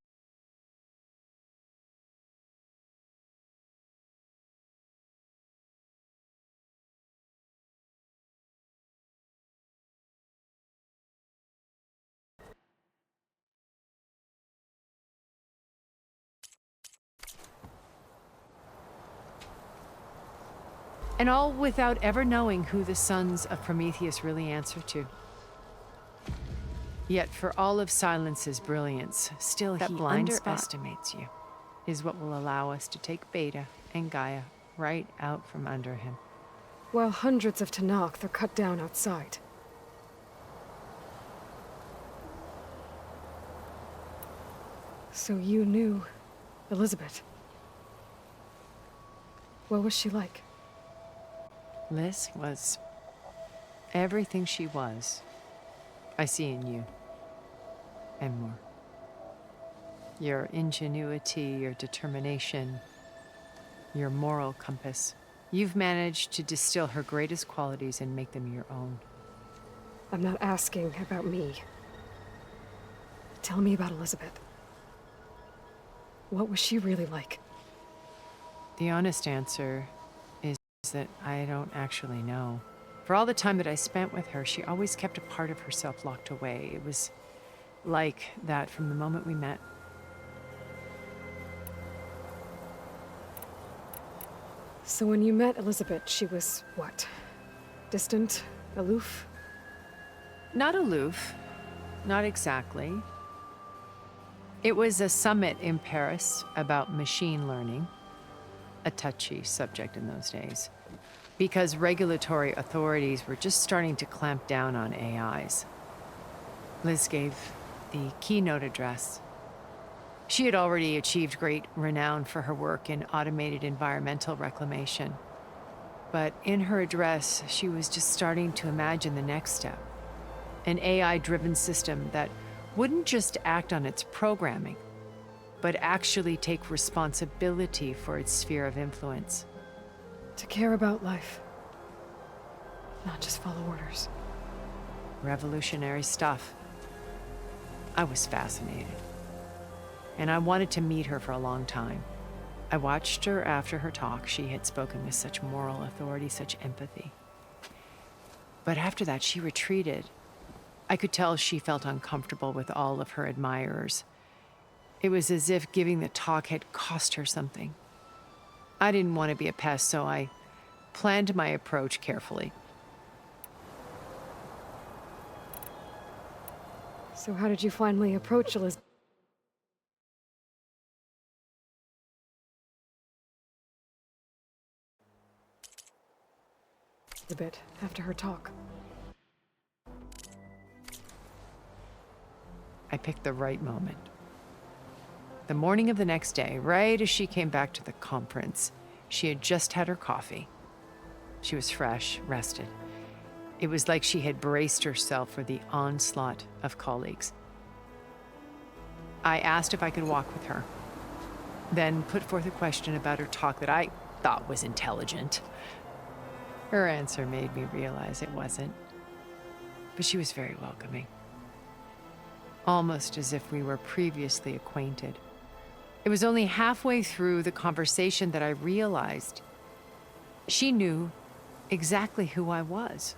Speaker 17: And all without ever knowing who the Sons of Prometheus really answer to. Yet for all of Silence's brilliance, still he underestimates you, is what will allow us to take Beta and Gaia right out from under him.
Speaker 4: While hundreds of Tanakh are cut down outside. So you knew Elizabeth. What was she like?
Speaker 17: Liz was everything she was. I see in you. And more. Your ingenuity, your determination, your moral compass. You've managed to distill her greatest qualities and make them your own.
Speaker 4: I'm not asking about me. Tell me about Elizabeth. What was she really like?
Speaker 17: The honest answer is that I don't actually know. For all the time that I spent with her, she always kept a part of herself locked away. It was like that from the moment we met.
Speaker 4: So when you met Elizabeth, she was what? Distant? Aloof?
Speaker 17: Not aloof. Not exactly. It was a summit in Paris about machine learning. A touchy subject in those days. Because regulatory authorities were just starting to clamp down on AIs. Liz gave the keynote address. She had already achieved great renown for her work in automated environmental reclamation. But in her address, she was just starting to imagine the next step. An AI-driven system that wouldn't just act on its programming, but actually take responsibility for its sphere of influence.
Speaker 4: To care about life. Not just follow orders.
Speaker 17: Revolutionary stuff. I was fascinated. And I wanted to meet her for a long time. I watched her after her talk. She had spoken with such moral authority, such empathy. But after that, she retreated. I could tell she felt uncomfortable with all of her admirers. It was as if giving the talk had cost her something. I didn't want to be a pest, so I planned my approach carefully.
Speaker 4: So how did you finally approach Elizabeth? A bit after her talk.
Speaker 17: I picked the right moment. The morning of the next day, right as she came back to the conference, she had just had her coffee. She was fresh, rested. It was like she had braced herself for the onslaught of colleagues. I asked if I could walk with her, then put forth a question about her talk that I thought was intelligent. Her answer made me realize it wasn't, but she was very welcoming. Almost as if we were previously acquainted. It was only halfway through the conversation that I realized she knew exactly who I was.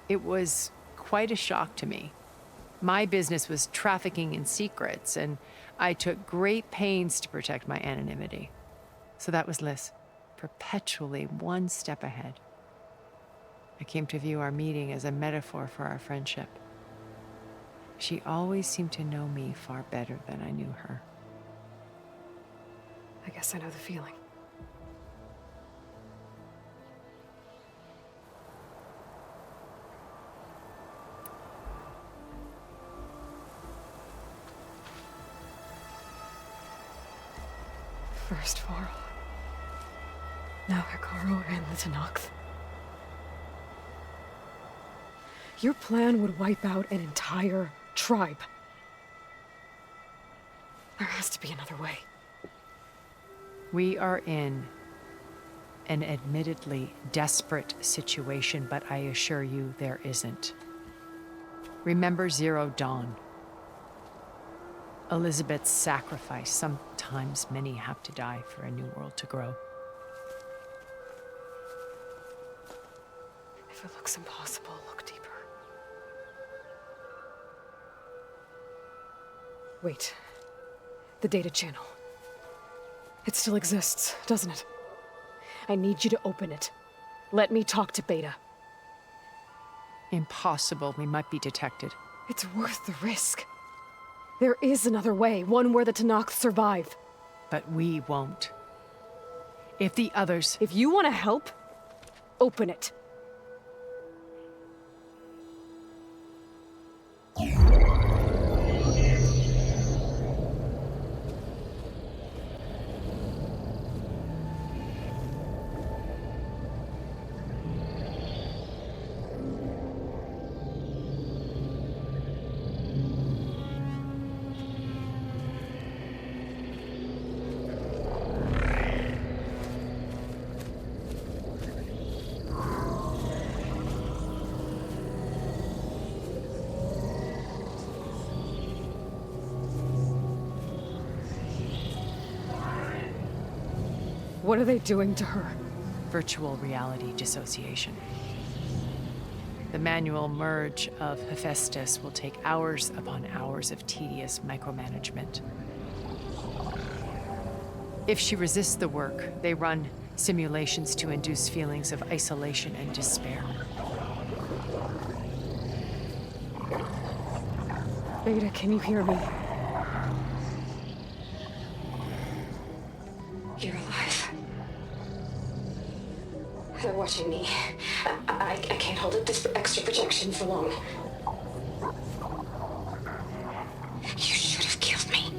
Speaker 17: It was quite a shock to me. My business was trafficking in secrets, and I took great pains to protect my anonymity. So that was Liz, perpetually one step ahead. I came to view our meeting as a metaphor for our friendship. She always seemed to know me far better than I knew her.
Speaker 4: I guess I know the feeling. First Varl, now Hekarro and the Tenakth. Your plan would wipe out an entire tribe. There has to be another way.
Speaker 17: We are in an admittedly desperate situation, but I assure you there isn't. Remember Zero Dawn. Elizabeth's sacrifice. Sometimes many have to die for a new world to grow.
Speaker 4: If it looks impossible, look deeper. Wait. The data channel. It still exists, doesn't it? I need you to open it. Let me talk to Beta.
Speaker 17: Impossible. We might be detected.
Speaker 4: It's worth the risk. There is another way, one where the Tenakth survive.
Speaker 17: But we won't. If the others...
Speaker 4: If you want to help, open it. What are they doing to her?
Speaker 17: Virtual reality dissociation. The manual merge of Hephaestus will take hours upon hours of tedious micromanagement. If she resists the work, they run simulations to induce feelings of isolation and despair.
Speaker 4: Beta, can you hear me?
Speaker 13: You're alive. They're watching me. I can't hold up this extra projection for long. You should have killed me.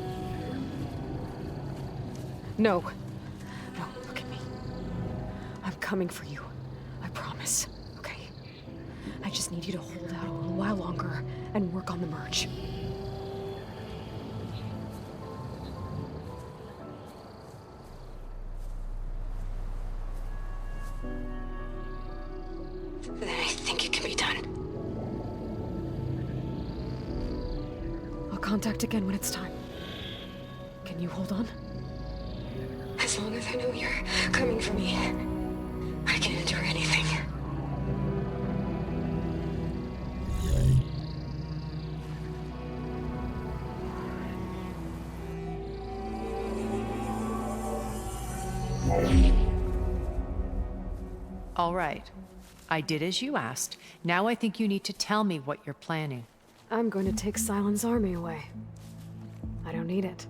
Speaker 4: No. No, look at me. I'm coming for you. I promise. Okay? I just need you to hold out a little while longer and work on the merge.
Speaker 13: Then I think it can be done.
Speaker 4: I'll contact again when it's time. Can you hold on?
Speaker 13: As long as I know you're coming for me, I can endure anything.
Speaker 17: All right. I did as you asked. Now I think you need to tell me what you're planning.
Speaker 4: I'm going to take Silent's army away. I don't need it.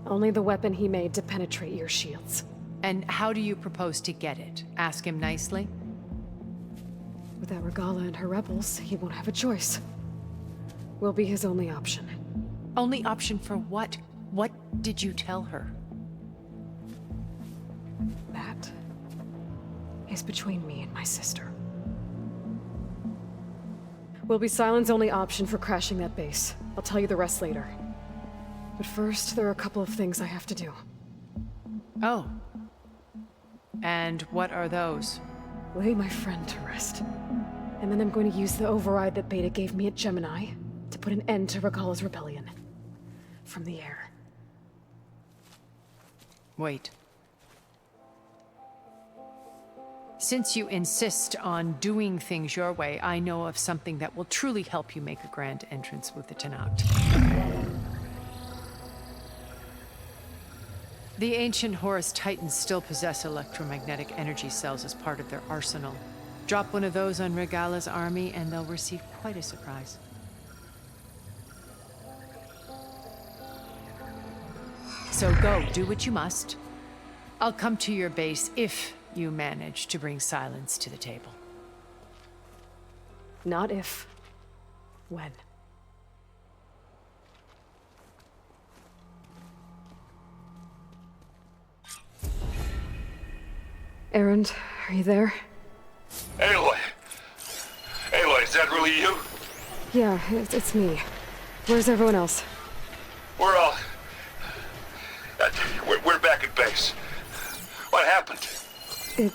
Speaker 4: Only the weapon he made to penetrate your shields.
Speaker 17: And how do you propose to get it? Ask him nicely?
Speaker 4: Without Regala and her rebels, he won't have a choice. We'll be his only option.
Speaker 17: Only option for what? What did you tell her?
Speaker 4: That is between me and my sister. Will be Silent's only option for crashing that base. I'll tell you the rest later. But first, there are a couple of things I have to do.
Speaker 17: Oh. And what are those?
Speaker 4: Lay my friend to rest. And then I'm going to use the override that Beta gave me at Gemini to put an end to Regala's rebellion. From the air.
Speaker 17: Wait. Since you insist on doing things your way, I know of something that will truly help you make a grand entrance with the Tenakth. The ancient Horus Titans still possess electromagnetic energy cells as part of their arsenal. Drop one of those on Regala's army and they'll receive quite a surprise. So go, do what you must. I'll come to your base if you manage to bring silence to the table.
Speaker 4: Not if. When. Erend, are you there?
Speaker 5: Aloy! Aloy, is that really you?
Speaker 4: Yeah, it's me. Where's everyone else?
Speaker 5: We're all... We're back at base. What happened?
Speaker 4: It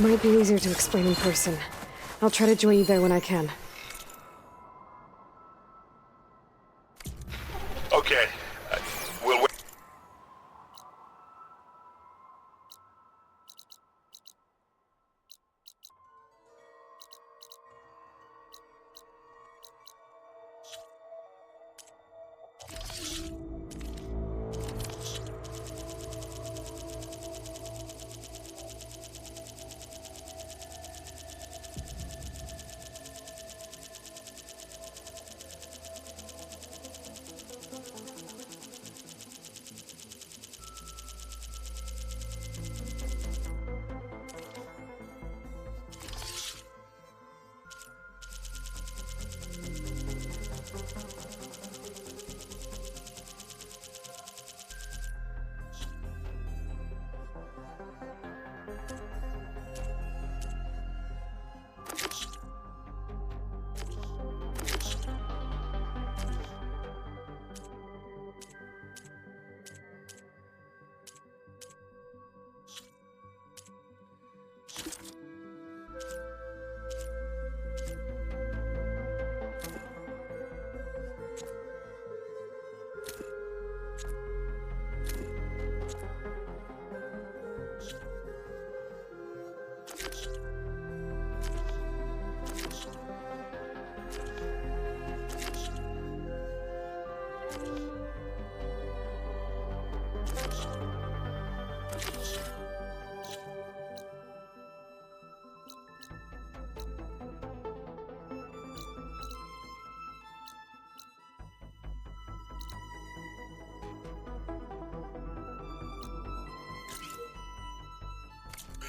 Speaker 4: might be easier to explain in person. I'll try to join you there when I can.
Speaker 5: Okay. We'll wait.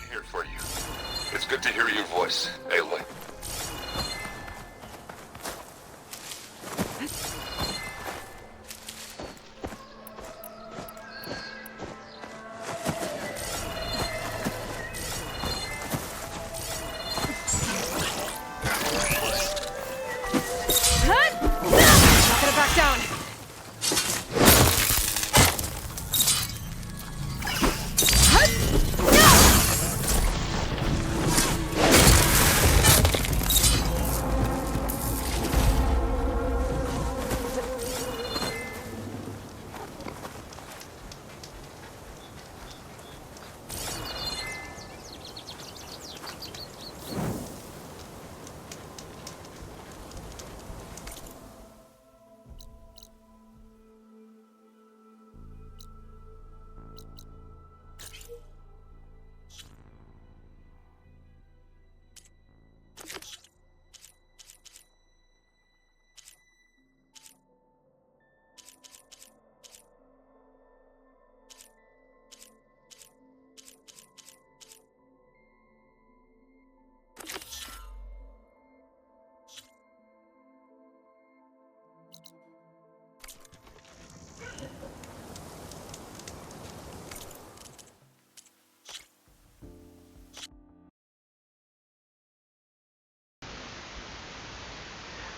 Speaker 5: Here for you. It's good to hear your voice, Aloy.
Speaker 4: Not gonna back down.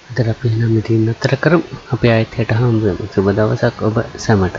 Speaker 1: අද අපි නම් ඉතින් නතර කරමු. අපි ආයෙත් හෙට හම්බ වෙමු. සුබ දවසක් ඔබ සැමට.